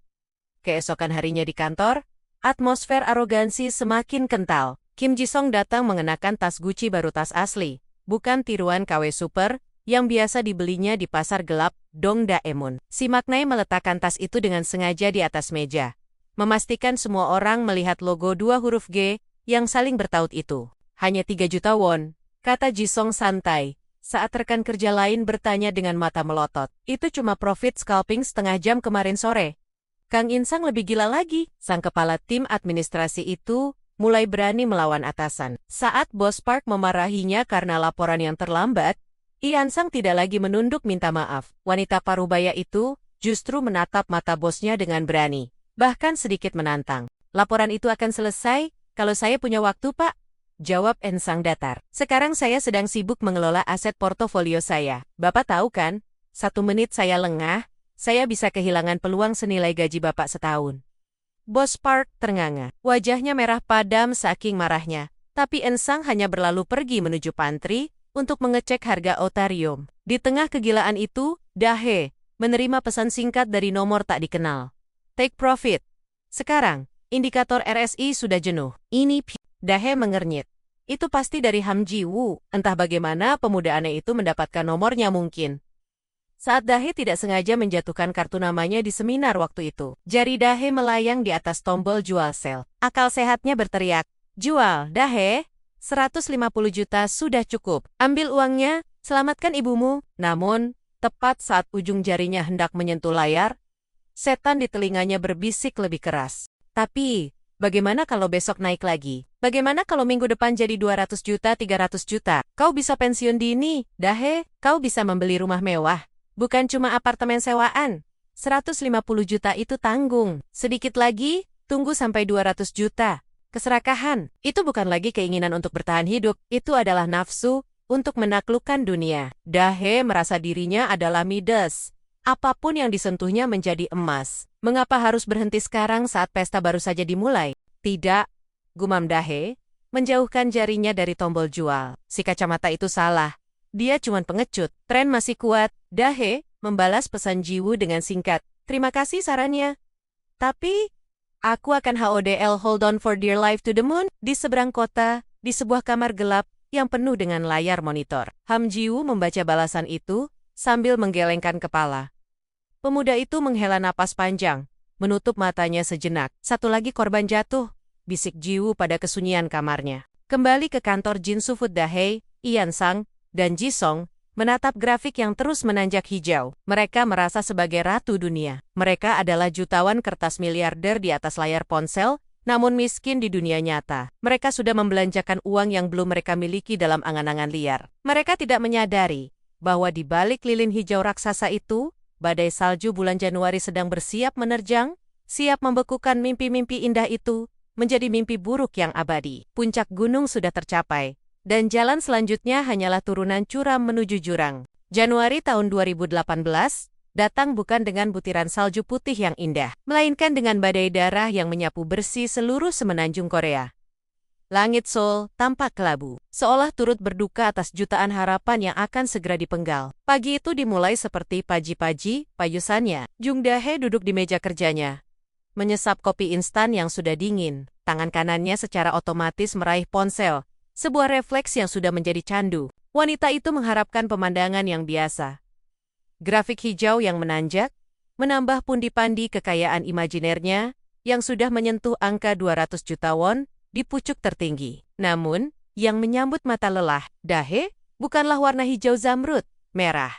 Keesokan harinya di kantor, atmosfer arogansi semakin kental. Kim Ji-song datang mengenakan tas Gucci baru, tas asli, bukan tiruan KW Super yang biasa dibelinya di pasar gelap Dongdaemun. Si Maknae meletakkan tas itu dengan sengaja di atas meja, memastikan semua orang melihat logo 2 huruf G yang saling bertaut itu. Hanya 3 juta won, kata Ji-song santai, saat rekan kerja lain bertanya dengan mata melotot. Itu cuma profit scalping setengah jam kemarin sore. Kang In Sang lebih gila lagi. Sang kepala tim administrasi itu mulai berani melawan atasan. Saat Bos Park memarahinya karena laporan yang terlambat, Iansang tidak lagi menunduk minta maaf. Wanita parubaya itu justru menatap mata bosnya dengan berani, bahkan sedikit menantang. Laporan itu akan selesai kalau saya punya waktu, Pak. Jawab Ensang datar. Sekarang saya sedang sibuk mengelola aset portofolio saya. Bapak tahu kan, 1 menit saya lengah, saya bisa kehilangan peluang senilai gaji Bapak setahun. Bos Park ternganga. Wajahnya merah padam saking marahnya. Tapi Ensang hanya berlalu pergi menuju pantry untuk mengecek harga otarium. Di tengah kegilaan itu, Dahe menerima pesan singkat dari nomor tak dikenal. Take profit. Sekarang, indikator RSI sudah jenuh. Ini Dahe mengernyit. Itu pasti dari Ham Ji-woo. Entah bagaimana pemuda aneh itu mendapatkan nomornya mungkin. Saat Dahe tidak sengaja menjatuhkan kartu namanya di seminar waktu itu, jari Dahe melayang di atas tombol jual sel. Akal sehatnya berteriak, "Jual, Dahe! 150 juta sudah cukup. Ambil uangnya, selamatkan ibumu." Namun, tepat saat ujung jarinya hendak menyentuh layar, setan di telinganya berbisik lebih keras. "Tapi, bagaimana kalau besok naik lagi? Bagaimana kalau minggu depan jadi 200 juta, 300 juta? Kau bisa pensiun dini, Dahe. Kau bisa membeli rumah mewah. Bukan cuma apartemen sewaan. 150 juta itu tanggung. Sedikit lagi, tunggu sampai 200 juta. Keserakahan. Itu bukan lagi keinginan untuk bertahan hidup. Itu adalah nafsu untuk menaklukkan dunia." Dahe merasa dirinya adalah Midas. Apapun yang disentuhnya menjadi emas. Mengapa harus berhenti sekarang saat pesta baru saja dimulai? Tidak, gumam Dahe, menjauhkan jarinya dari tombol jual. Si kacamata itu salah. Dia cuma pengecut. Tren masih kuat. Dahe membalas pesan Ji-woo dengan singkat. "Terima kasih sarannya. Tapi, aku akan HODL hold on for dear life to the moon." Di seberang kota, di sebuah kamar gelap yang penuh dengan layar monitor. Ham Ji-woo membaca balasan itu sambil menggelengkan kepala. Pemuda itu menghela napas panjang, menutup matanya sejenak. "Satu lagi korban jatuh," bisik Ji-woo pada kesunyian kamarnya. Kembali ke kantor Jin Soo-food, Dahe, Iansang, dan Ji-song menatap grafik yang terus menanjak hijau. Mereka merasa sebagai ratu dunia. Mereka adalah jutawan kertas miliarder di atas layar ponsel, namun miskin di dunia nyata. Mereka sudah membelanjakan uang yang belum mereka miliki dalam angan-angan liar. Mereka tidak menyadari bahwa di balik lilin hijau raksasa itu, badai salju bulan Januari sedang bersiap menerjang, siap membekukan mimpi-mimpi indah itu menjadi mimpi buruk yang abadi. Puncak gunung sudah tercapai, dan jalan selanjutnya hanyalah turunan curam menuju jurang. Januari tahun 2018 datang bukan dengan butiran salju putih yang indah, melainkan dengan badai darah yang menyapu bersih seluruh semenanjung Korea. Langit Seoul tampak kelabu, seolah turut berduka atas jutaan harapan yang akan segera dipenggal. Pagi itu dimulai seperti paji-paji payusannya. Jung Dahe duduk di meja kerjanya, menyesap kopi instan yang sudah dingin. Tangan kanannya secara otomatis meraih ponsel, sebuah refleks yang sudah menjadi candu. Wanita itu mengharapkan pemandangan yang biasa. Grafik hijau yang menanjak, menambah pundi-pandi kekayaan imajinernya yang sudah menyentuh angka 200 juta won di pucuk tertinggi. Namun, yang menyambut mata lelah, Dahe, bukanlah warna hijau zamrud, merah.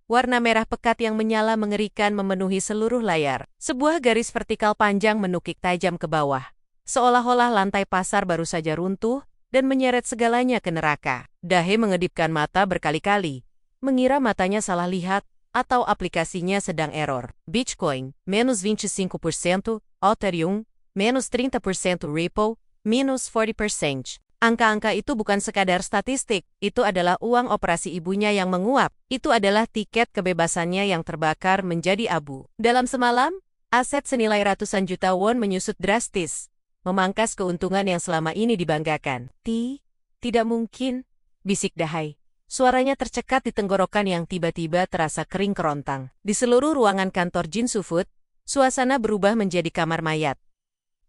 Warna merah pekat yang menyala mengerikan memenuhi seluruh layar. Sebuah garis vertikal panjang menukik tajam ke bawah, seolah-olah lantai pasar baru saja runtuh dan menyeret segalanya ke neraka. Dahe mengedipkan mata berkali-kali, mengira matanya salah lihat atau aplikasinya sedang error. Bitcoin, minus 25%, Ethereum, minus 30%, Ripple, minus 40%. Angka-angka itu bukan sekadar statistik, itu adalah uang operasi ibunya yang menguap. Itu adalah tiket kebebasannya yang terbakar menjadi abu. Dalam semalam, aset senilai ratusan juta won menyusut drastis, memangkas keuntungan yang selama ini dibanggakan. Tidak mungkin, bisik Dahe. Suaranya tercekat di tenggorokan yang tiba-tiba terasa kering kerontang. Di seluruh ruangan kantor Jin Soo-food, suasana berubah menjadi kamar mayat.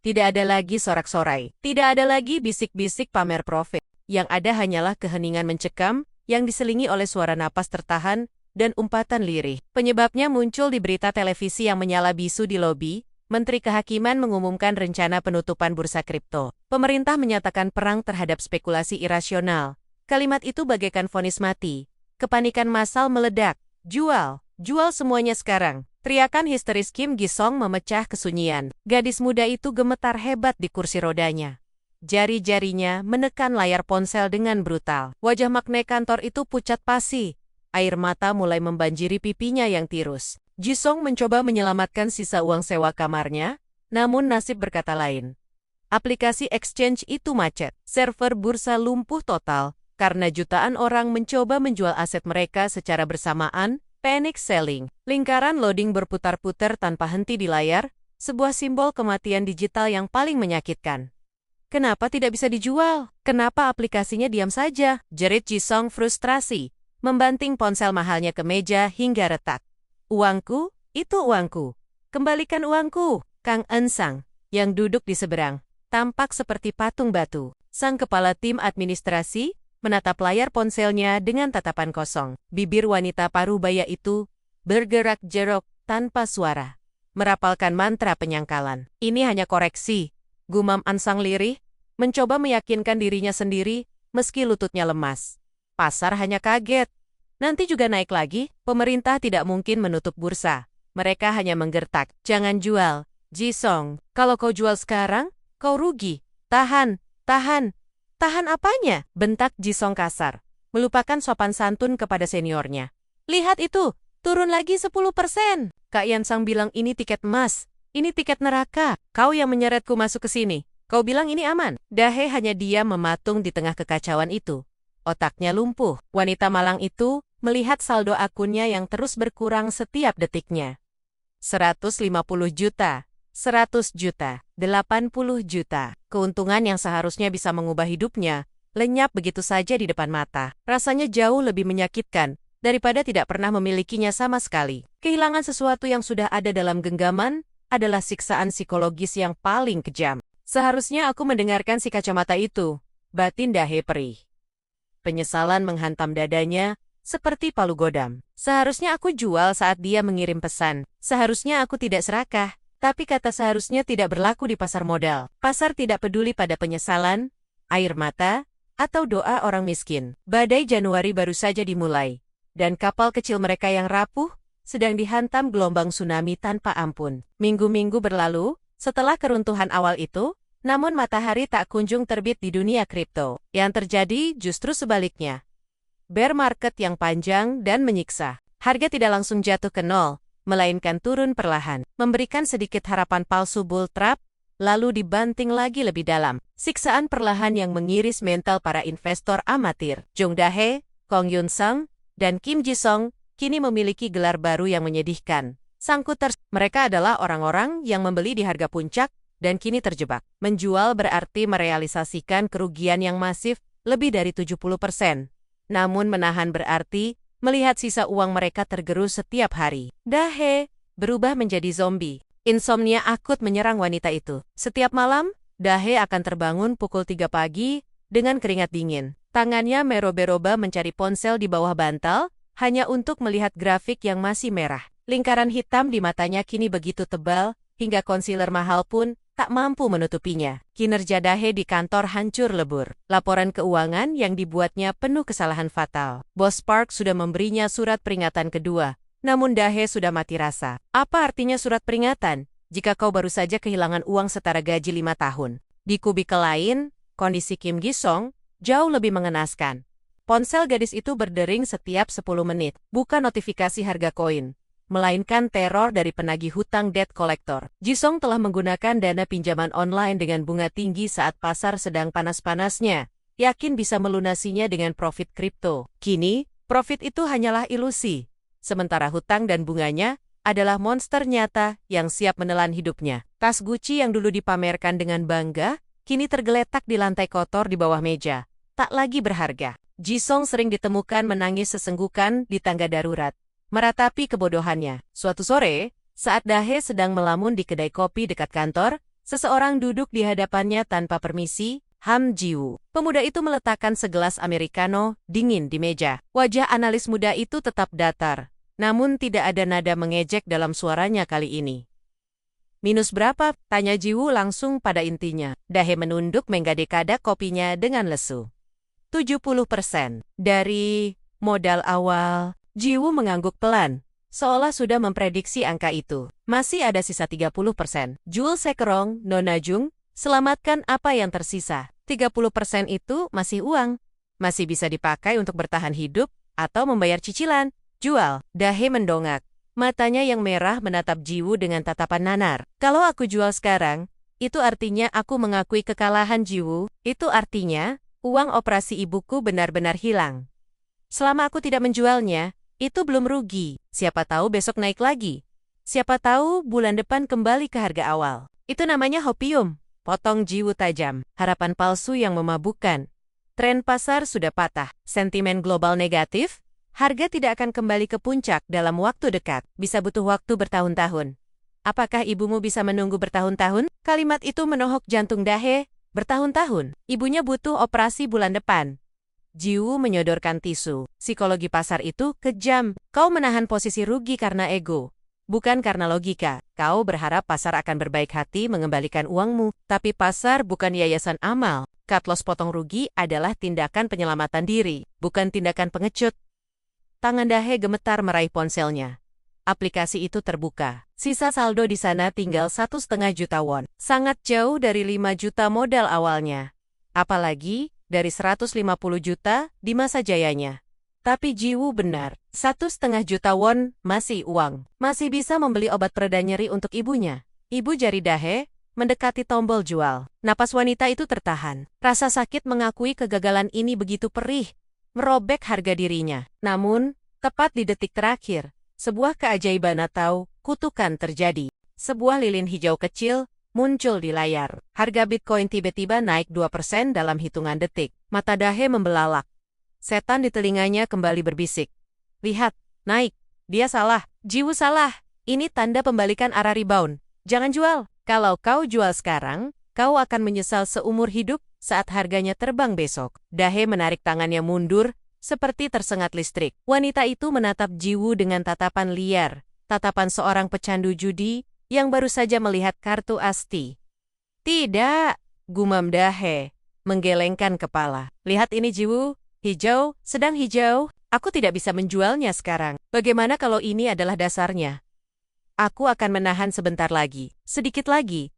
Tidak ada lagi sorak-sorai, tidak ada lagi bisik-bisik pamer profit. Yang ada hanyalah keheningan mencekam yang diselingi oleh suara napas tertahan dan umpatan lirih. Penyebabnya muncul di berita televisi yang menyala bisu di lobi. Menteri Kehakiman mengumumkan rencana penutupan bursa kripto. Pemerintah menyatakan perang terhadap spekulasi irasional. Kalimat itu bagaikan vonis mati. Kepanikan massal meledak. Jual semuanya sekarang. Teriakan histeris Kim Gi-song memecah kesunyian. Gadis muda itu gemetar hebat di kursi rodanya. Jari-jarinya menekan layar ponsel dengan brutal. Wajah makne kantor itu pucat pasi. Air mata mulai membanjiri pipinya yang tirus. Jisung mencoba menyelamatkan sisa uang sewa kamarnya, namun nasib berkata lain. Aplikasi exchange itu macet. Server bursa lumpuh total karena jutaan orang mencoba menjual aset mereka secara bersamaan. Panic selling. Lingkaran loading berputar-putar tanpa henti di layar, sebuah simbol kematian digital yang paling menyakitkan. Kenapa tidak bisa dijual? Kenapa aplikasinya diam saja? Jerit Jisung frustrasi, membanting ponsel mahalnya ke meja hingga retak. Uangku, itu uangku. Kembalikan uangku. Kang Eun-sang, yang duduk di seberang, tampak seperti patung batu. Sang kepala tim administrasi menatap layar ponselnya dengan tatapan kosong. Bibir wanita parubaya itu bergerak jerok tanpa suara, merapalkan mantra penyangkalan. Ini hanya koreksi, gumam Ansang lirih, mencoba meyakinkan dirinya sendiri meski lututnya lemas. Pasar hanya kaget. Nanti juga naik lagi, pemerintah tidak mungkin menutup bursa. Mereka hanya menggertak. Jangan jual, Jisung. Kalau kau jual sekarang, kau rugi. Tahan, tahan. Tahan apanya? Bentak Jisung kasar, melupakan sopan santun kepada seniornya. Lihat itu, turun lagi 10%. Kak Yansang bilang ini tiket emas, ini tiket neraka. Kau yang menyeretku masuk ke sini. Kau bilang ini aman. Dahe hanya diam mematung di tengah kekacauan itu. Otaknya lumpuh. Wanita malang itu melihat saldo akunnya yang terus berkurang setiap detiknya. 150 juta. 100 juta, 80 juta. Keuntungan yang seharusnya bisa mengubah hidupnya, lenyap begitu saja di depan mata. Rasanya jauh lebih menyakitkan daripada tidak pernah memilikinya sama sekali. Kehilangan sesuatu yang sudah ada dalam genggaman adalah siksaan psikologis yang paling kejam. Seharusnya aku mendengarkan si kacamata itu, batin Dahe perih. Penyesalan menghantam dadanya seperti palu godam. Seharusnya aku jual saat dia mengirim pesan. Seharusnya aku tidak serakah. Tapi kata seharusnya tidak berlaku di pasar modal. Pasar tidak peduli pada penyesalan, air mata, atau doa orang miskin. Badai Januari baru saja dimulai, dan kapal kecil mereka yang rapuh sedang dihantam gelombang tsunami tanpa ampun. Minggu-minggu berlalu, setelah keruntuhan awal itu, namun matahari tak kunjung terbit di dunia kripto. Yang terjadi justru sebaliknya. Bear market yang panjang dan menyiksa. Harga tidak langsung jatuh ke nol, melainkan turun perlahan, memberikan sedikit harapan palsu bull trap, lalu dibanting lagi lebih dalam. Siksaan perlahan yang mengiris mental para investor amatir. Jung Dahe, Kong Yun-sung, dan Kim Ji-sung kini memiliki gelar baru yang menyedihkan. Sangkuters, mereka adalah orang-orang yang membeli di harga puncak dan kini terjebak. Menjual berarti merealisasikan kerugian yang masif lebih dari 70%. Namun menahan berarti melihat sisa uang mereka tergerus setiap hari. Dahe berubah menjadi zombie. Insomnia akut menyerang wanita itu. Setiap malam, Dahe akan terbangun pukul 3 pagi dengan keringat dingin. Tangannya merobe-roba mencari ponsel di bawah bantal, hanya untuk melihat grafik yang masih merah. Lingkaran hitam di matanya kini begitu tebal, hingga konsiler mahal pun tak mampu menutupinya. Kinerja Dahe di kantor hancur lebur. Laporan keuangan yang dibuatnya penuh kesalahan fatal. Bos Park sudah memberinya surat peringatan kedua, namun Dahe sudah mati rasa. Apa artinya surat peringatan jika kau baru saja kehilangan uang setara gaji 5 tahun? Di kubikel lain, kondisi Kim Gi-sung jauh lebih mengenaskan. Ponsel gadis itu berdering setiap 10 menit, bukan notifikasi harga koin, melainkan teror dari penagih hutang debt collector. Ji-sung telah menggunakan dana pinjaman online dengan bunga tinggi saat pasar sedang panas-panasnya, yakin bisa melunasinya dengan profit kripto. Kini, profit itu hanyalah ilusi, sementara hutang dan bunganya adalah monster nyata yang siap menelan hidupnya. Tas Gucci yang dulu dipamerkan dengan bangga, kini tergeletak di lantai kotor di bawah meja, tak lagi berharga. Ji-sung sering ditemukan menangis sesenggukan di tangga darurat, meratapi kebodohannya. Suatu sore, saat Dahe sedang melamun di kedai kopi dekat kantor, seseorang duduk di hadapannya tanpa permisi, Ham Ji-woo. Pemuda itu meletakkan segelas americano dingin di meja. Wajah analis muda itu tetap datar, namun tidak ada nada mengejek dalam suaranya kali ini. Minus berapa? Tanya Ji-woo langsung pada intinya. Dahe menunduk menggadek-gadek kopinya dengan lesu. 70% dari modal awal. Ji-woo mengangguk pelan, seolah sudah memprediksi angka itu. Masih ada sisa 30%. Jul Sekerong, Nona Jung, Selamatkan apa yang tersisa. 30% itu masih uang. Masih bisa dipakai untuk bertahan hidup atau membayar cicilan. Jual. Dahe mendongak. Matanya yang merah menatap Jiwoo dengan tatapan nanar. Kalau aku jual sekarang, itu artinya aku mengakui kekalahan Jiwoo. Itu artinya, uang operasi ibuku benar-benar hilang. Selama aku tidak menjualnya, itu belum rugi. Siapa tahu besok naik lagi. Siapa tahu bulan depan kembali ke harga awal. Itu namanya hopium. Potong Jiwoo tajam. Harapan palsu yang memabukkan. Tren pasar sudah patah. Sentimen global negatif. Harga tidak akan kembali ke puncak dalam waktu dekat. Bisa butuh waktu bertahun-tahun. Apakah ibumu bisa menunggu bertahun-tahun? Kalimat itu menohok jantung Dahe. Bertahun-tahun. Ibunya butuh operasi bulan depan. Jiwoo menyodorkan tisu. Psikologi pasar itu kejam. Kau menahan posisi rugi karena ego. Bukan karena logika. Kau berharap pasar akan berbaik hati mengembalikan uangmu. Tapi pasar bukan yayasan amal. Cut loss potong rugi adalah tindakan penyelamatan diri. Bukan tindakan pengecut. Tangan Dahe gemetar meraih ponselnya. Aplikasi itu terbuka. Sisa saldo di sana tinggal 1,5 juta won. Sangat jauh dari 5 juta modal awalnya. Apalagi dari 150 juta di masa jayanya. Tapi Jiwoo benar, 1,5 juta won masih uang. Masih bisa membeli obat pereda nyeri untuk ibunya. Ibu jari Dahe mendekati tombol jual. Napas wanita itu tertahan. Rasa sakit mengakui kegagalan ini begitu perih. Merobek harga dirinya. Namun, tepat di detik terakhir, sebuah keajaiban atau kutukan terjadi. Sebuah lilin hijau kecil muncul di layar. Harga Bitcoin tiba-tiba naik 2% dalam hitungan detik. Mata Dahe membelalak. Setan di telinganya kembali berbisik. Lihat, naik. Dia salah. Jiwoo salah. Ini tanda pembalikan arah rebound. Jangan jual. Kalau kau jual sekarang, kau akan menyesal seumur hidup saat harganya terbang besok. Dahe menarik tangannya mundur, seperti tersengat listrik. Wanita itu menatap Jiwoo dengan tatapan liar, tatapan seorang pecandu judi yang baru saja melihat kartu asti. Tidak, gumam Dahe, menggelengkan kepala. Lihat ini Jiwoo, hijau, sedang hijau. Aku tidak bisa menjualnya sekarang. Bagaimana kalau ini adalah dasarnya? Aku akan menahan sebentar lagi, sedikit lagi.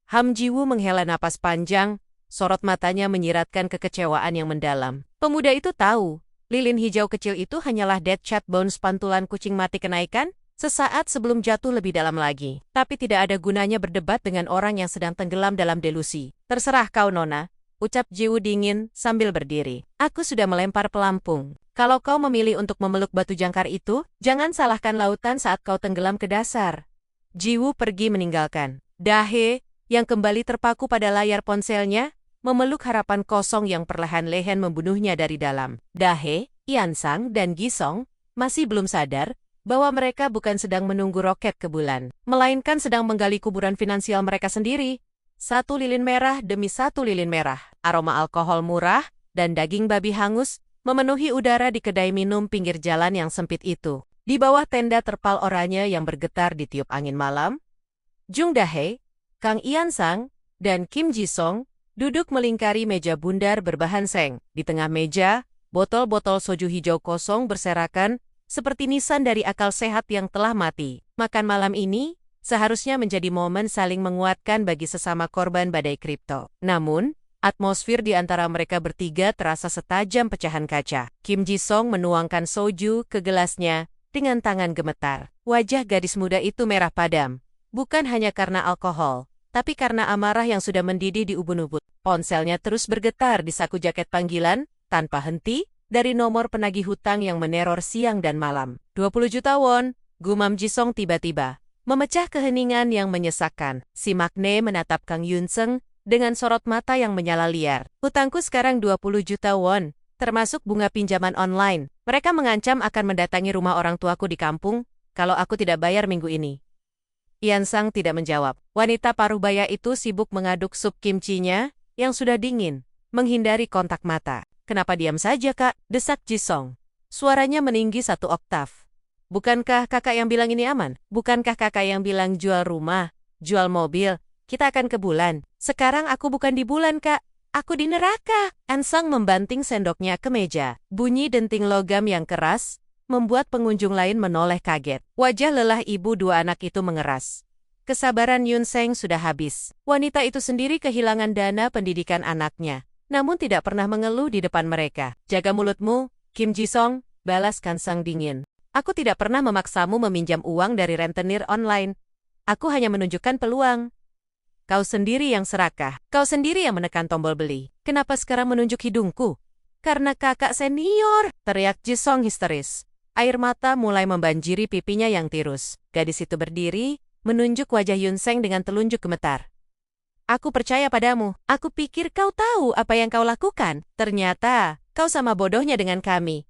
Jiwoo menghela napas panjang. Sorot matanya menyiratkan kekecewaan yang mendalam. Pemuda itu tahu, lilin hijau kecil itu hanyalah dead cat bones pantulan kucing mati kenaikan, sesaat sebelum jatuh lebih dalam lagi. Tapi tidak ada gunanya berdebat dengan orang yang sedang tenggelam dalam delusi. Terserah kau, Nona, ucap Jiwoo dingin sambil berdiri. Aku sudah melempar pelampung. Kalau kau memilih untuk memeluk batu jangkar itu, jangan salahkan lautan saat kau tenggelam ke dasar. Jiwoo pergi meninggalkan. Dahe, yang kembali terpaku pada layar ponselnya, memeluk harapan kosong yang perlahan-lahan membunuhnya dari dalam. Dahe, Iansang, dan Gisong masih belum sadar bahwa mereka bukan sedang menunggu roket ke bulan, melainkan sedang menggali kuburan finansial mereka sendiri. Satu lilin merah demi satu lilin merah, aroma alkohol murah dan daging babi hangus memenuhi udara di kedai minum pinggir jalan yang sempit itu. Di bawah tenda terpal oranye yang bergetar ditiup angin malam, Jung Dahe, Kang Iansang, dan Kim Jisong duduk melingkari meja bundar berbahan seng. Di tengah meja, botol-botol soju hijau kosong berserakan, seperti nisan dari akal sehat yang telah mati. Makan malam ini seharusnya menjadi momen saling menguatkan bagi sesama korban badai kripto. Namun, atmosfer di antara mereka bertiga terasa setajam pecahan kaca. Kim Jisong menuangkan soju ke gelasnya dengan tangan gemetar. Wajah gadis muda itu merah padam, bukan hanya karena alkohol, tapi karena amarah yang sudah mendidih di ubun-ubun. Ponselnya terus bergetar di saku jaket panggilan, tanpa henti, dari nomor penagih hutang yang meneror siang dan malam. 20 juta won, gumam Jisong tiba-tiba. Memecah keheningan yang menyesakkan, si Makne menatap Kang Yunseng dengan sorot mata yang menyala liar. Hutangku sekarang 20 juta won, termasuk bunga pinjaman online. Mereka mengancam akan mendatangi rumah orang tuaku di kampung, kalau aku tidak bayar minggu ini. Iansang tidak menjawab. Wanita paruh baya itu sibuk mengaduk sup kimchinya yang sudah dingin, menghindari kontak mata. Kenapa diam saja, Kak? Desak Jisong. Suaranya meninggi 1 oktav. Bukankah kakak yang bilang ini aman? Bukankah kakak yang bilang jual rumah, jual mobil, kita akan ke bulan? Sekarang aku bukan di bulan, Kak. Aku di neraka. Ansang membanting sendoknya ke meja. Bunyi denting logam yang keras membuat pengunjung lain menoleh kaget. Wajah lelah ibu dua anak itu mengeras. Kesabaran Yun Seng sudah habis. Wanita itu sendiri kehilangan dana pendidikan anaknya, namun tidak pernah mengeluh di depan mereka. Jaga mulutmu, Kim Ji-song, balas Kansang dingin. Aku tidak pernah memaksamu meminjam uang dari rentenir online. Aku hanya menunjukkan peluang. Kau sendiri yang serakah. Kau sendiri yang menekan tombol beli. Kenapa sekarang menunjuk hidungku? Karena kakak senior, teriak Ji-song histeris. Air mata mulai membanjiri pipinya yang tirus. Gadis itu berdiri, menunjuk wajah Yun Seng dengan telunjuk gemetar. Aku percaya padamu. Aku pikir kau tahu apa yang kau lakukan. Ternyata, kau sama bodohnya dengan kami.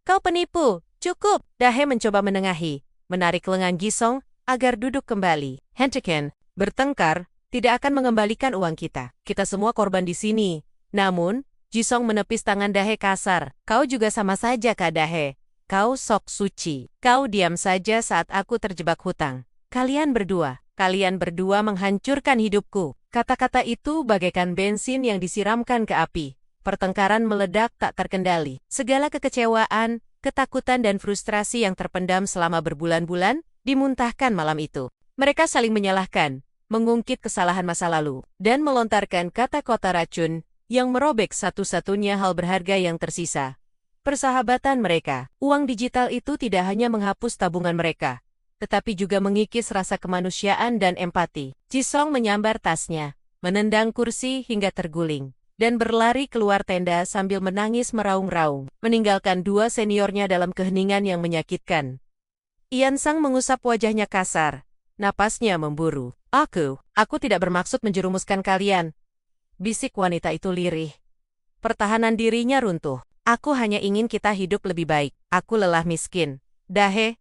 Kau penipu. Cukup. Dahe mencoba menengahi, menarik lengan Ji-song agar duduk kembali. Hentikan. Bertengkar tidak akan mengembalikan uang kita. Kita semua korban di sini. Namun, Ji-song menepis tangan Dahe kasar. Kau juga sama saja, Kak Dahe. Kau sok suci. Kau diam saja saat aku terjebak hutang. Kalian berdua menghancurkan hidupku. Kata-kata itu bagaikan bensin yang disiramkan ke api. Pertengkaran meledak tak terkendali. Segala kekecewaan, ketakutan dan frustrasi yang terpendam selama berbulan-bulan dimuntahkan malam itu. Mereka saling menyalahkan, mengungkit kesalahan masa lalu, dan melontarkan kata-kata racun yang merobek satu-satunya hal berharga yang tersisa. Persahabatan mereka. Uang digital itu tidak hanya menghapus tabungan mereka, tetapi juga mengikis rasa kemanusiaan dan empati. Ji-song menyambar tasnya, menendang kursi hingga terguling, dan berlari keluar tenda sambil menangis meraung-raung, meninggalkan dua seniornya dalam keheningan yang menyakitkan. Ian Sang mengusap wajahnya kasar, napasnya memburu. Aku tidak bermaksud menjerumuskan kalian, bisik wanita itu lirih. Pertahanan dirinya runtuh. Aku hanya ingin kita hidup lebih baik. Aku lelah miskin. Dahe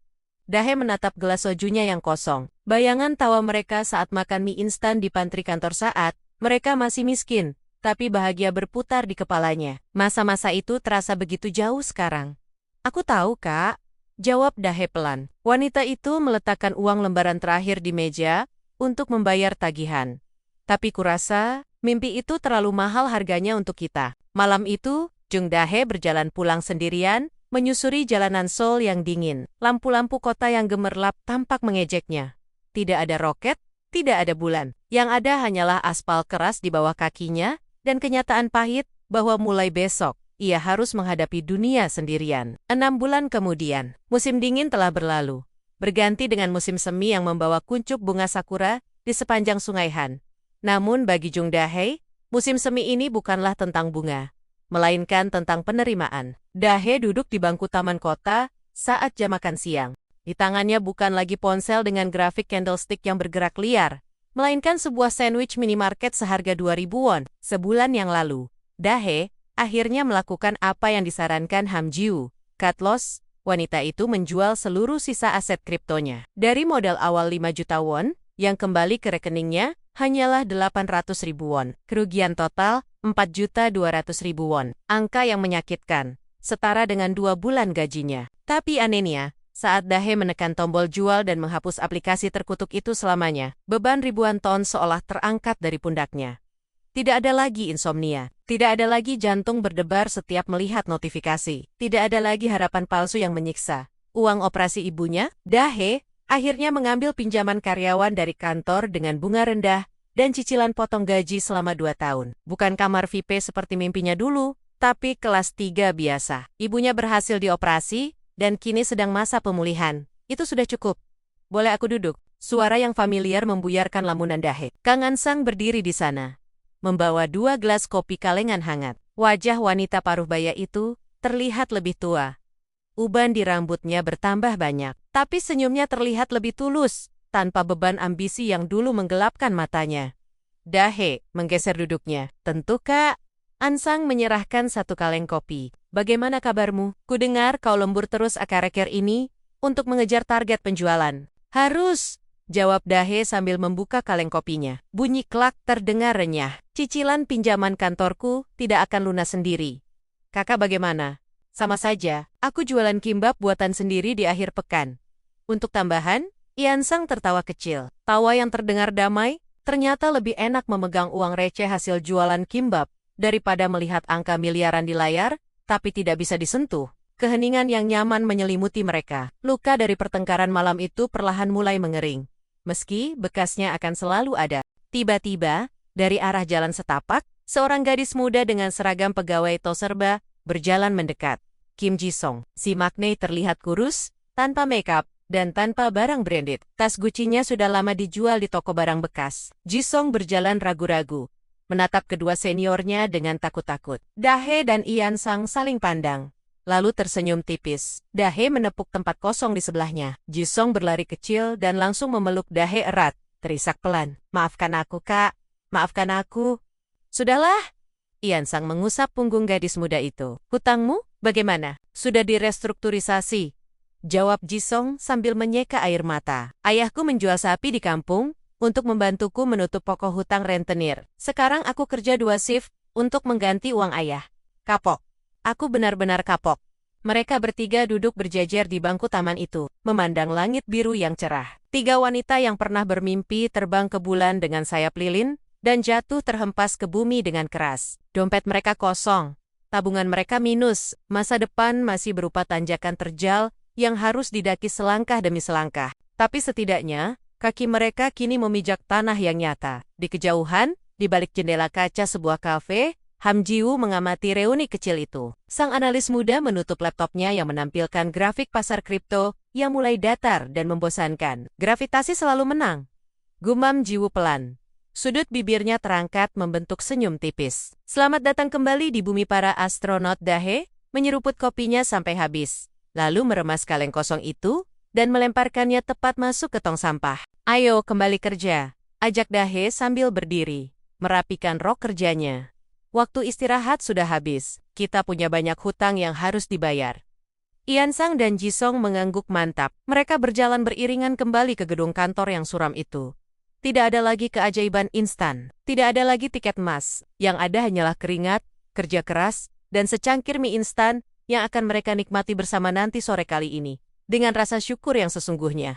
menatap gelas sojunya yang kosong. Bayangan tawa mereka saat makan mie instan di pantry kantor saat mereka masih miskin, tapi bahagia berputar di kepalanya. Masa-masa itu terasa begitu jauh sekarang. Aku tahu, Kak, jawab Dahe pelan. Wanita itu meletakkan uang lembaran terakhir di meja untuk membayar tagihan. Tapi kurasa, mimpi itu terlalu mahal harganya untuk kita. Malam itu, Jung Dahe berjalan pulang sendirian, menyusuri jalanan Seoul yang dingin. Lampu-lampu kota yang gemerlap tampak mengejeknya. Tidak ada roket, tidak ada bulan. Yang ada hanyalah aspal keras di bawah kakinya, dan kenyataan pahit bahwa mulai besok, ia harus menghadapi dunia sendirian. 6 bulan kemudian, musim dingin telah berlalu. Berganti dengan musim semi yang membawa kuncup bunga sakura di sepanjang Sungai Han. Namun bagi Jung Dahe, musim semi ini bukanlah tentang bunga, melainkan tentang penerimaan. Dahe duduk di bangku taman kota saat jam makan siang. Di tangannya bukan lagi ponsel dengan grafik candlestick yang bergerak liar, melainkan sebuah sandwich minimarket seharga 2.000 won. Sebulan yang lalu, Dahe akhirnya melakukan apa yang disarankan Ham Jiu. Cut loss, wanita itu menjual seluruh sisa aset kriptonya. Dari modal awal 5 juta won, yang kembali ke rekeningnya hanyalah 800.000 won. Kerugian total 4.200.000 won. Angka yang menyakitkan, setara dengan 2 bulan gajinya. Tapi anehnya, saat Dahe menekan tombol jual dan menghapus aplikasi terkutuk itu selamanya, beban ribuan ton seolah terangkat dari pundaknya. Tidak ada lagi insomnia. Tidak ada lagi jantung berdebar setiap melihat notifikasi. Tidak ada lagi harapan palsu yang menyiksa. Uang operasi ibunya, Dahe akhirnya mengambil pinjaman karyawan dari kantor dengan bunga rendah dan cicilan potong gaji selama 2 tahun. Bukan kamar VIP seperti mimpinya dulu, tapi kelas 3 biasa. Ibunya berhasil dioperasi dan kini sedang masa pemulihan. Itu sudah cukup. Boleh aku duduk? Suara yang familiar membuyarkan lamunan Dahe. Kang Ansang berdiri di sana, membawa 2 gelas kopi kalengan hangat. Wajah wanita paruh baya itu terlihat lebih tua. Uban di rambutnya bertambah banyak, tapi senyumnya terlihat lebih tulus, tanpa beban ambisi yang dulu menggelapkan matanya. Dahe menggeser duduknya. Tentu, Kak. Ansang menyerahkan 1 kaleng kopi. Bagaimana kabarmu? Kudengar kau lembur terus akhir-akhir ini untuk mengejar target penjualan. Harus, jawab Dahe sambil membuka kaleng kopinya. Bunyi klak terdengar renyah. Cicilan pinjaman kantorku tidak akan lunas sendiri. Kakak bagaimana? Sama saja, aku jualan kimbap buatan sendiri di akhir pekan. Untuk tambahan, Ian Sang tertawa kecil. Tawa yang terdengar damai, ternyata lebih enak memegang uang receh hasil jualan kimbap daripada melihat angka miliaran di layar, tapi tidak bisa disentuh. Keheningan yang nyaman menyelimuti mereka. Luka dari pertengkaran malam itu perlahan mulai mengering. meski bekasnya akan selalu ada. Tiba-tiba, dari arah jalan setapak, seorang gadis muda dengan seragam pegawai toserba berjalan mendekat. Kim Ji-song, si maknae terlihat kurus, tanpa makeup, dan tanpa barang branded. Tas Gucci-nya sudah lama dijual di toko barang bekas. Ji-song berjalan ragu-ragu, menatap kedua seniornya dengan takut-takut. Dahe dan Ian Sang saling pandang, lalu tersenyum tipis. Dahe menepuk tempat kosong di sebelahnya. Ji-song berlari kecil dan langsung memeluk Dahe erat, terisak pelan. "Maafkan aku, Kak. Maafkan aku." "Sudahlah." Ian Sang mengusap punggung gadis muda itu. "Hutangmu bagaimana?" "Sudah direstrukturisasi," jawab Ji-song sambil menyeka air mata. "Ayahku menjual sapi di kampung untuk membantuku menutup pokok hutang rentenir. Sekarang aku kerja 2 shift untuk mengganti uang ayah." "Kapok." "Aku benar-benar kapok." Mereka bertiga duduk berjejer di bangku taman itu, memandang langit biru yang cerah. 3 wanita yang pernah bermimpi terbang ke bulan dengan sayap lilin, dan jatuh terhempas ke bumi dengan keras. Dompet mereka kosong, tabungan mereka minus, masa depan masih berupa tanjakan terjal yang harus didaki selangkah demi selangkah. Tapi setidaknya, kaki mereka kini memijak tanah yang nyata. Di kejauhan, di balik jendela kaca sebuah kafe, Ham Ji-woo mengamati reuni kecil itu. Sang analis muda menutup laptopnya yang menampilkan grafik pasar kripto yang mulai datar dan membosankan. "Gravitasi selalu menang," gumam Ji-woo pelan. Sudut bibirnya terangkat membentuk senyum tipis. "Selamat datang kembali di bumi para astronot." Dahe menyeruput kopinya sampai habis, lalu meremas kaleng kosong itu dan melemparkannya tepat masuk ke tong sampah. "Ayo kembali kerja," ajak Dahe sambil berdiri, merapikan rok kerjanya. "Waktu istirahat sudah habis, kita punya banyak hutang yang harus dibayar." Ian Sang dan Ji-song mengangguk mantap. Mereka berjalan beriringan kembali ke gedung kantor yang suram itu. Tidak ada lagi keajaiban instan, tidak ada lagi tiket emas. Yang ada hanyalah keringat, kerja keras, dan secangkir mie instan yang akan mereka nikmati bersama nanti sore kali ini, dengan rasa syukur yang sesungguhnya.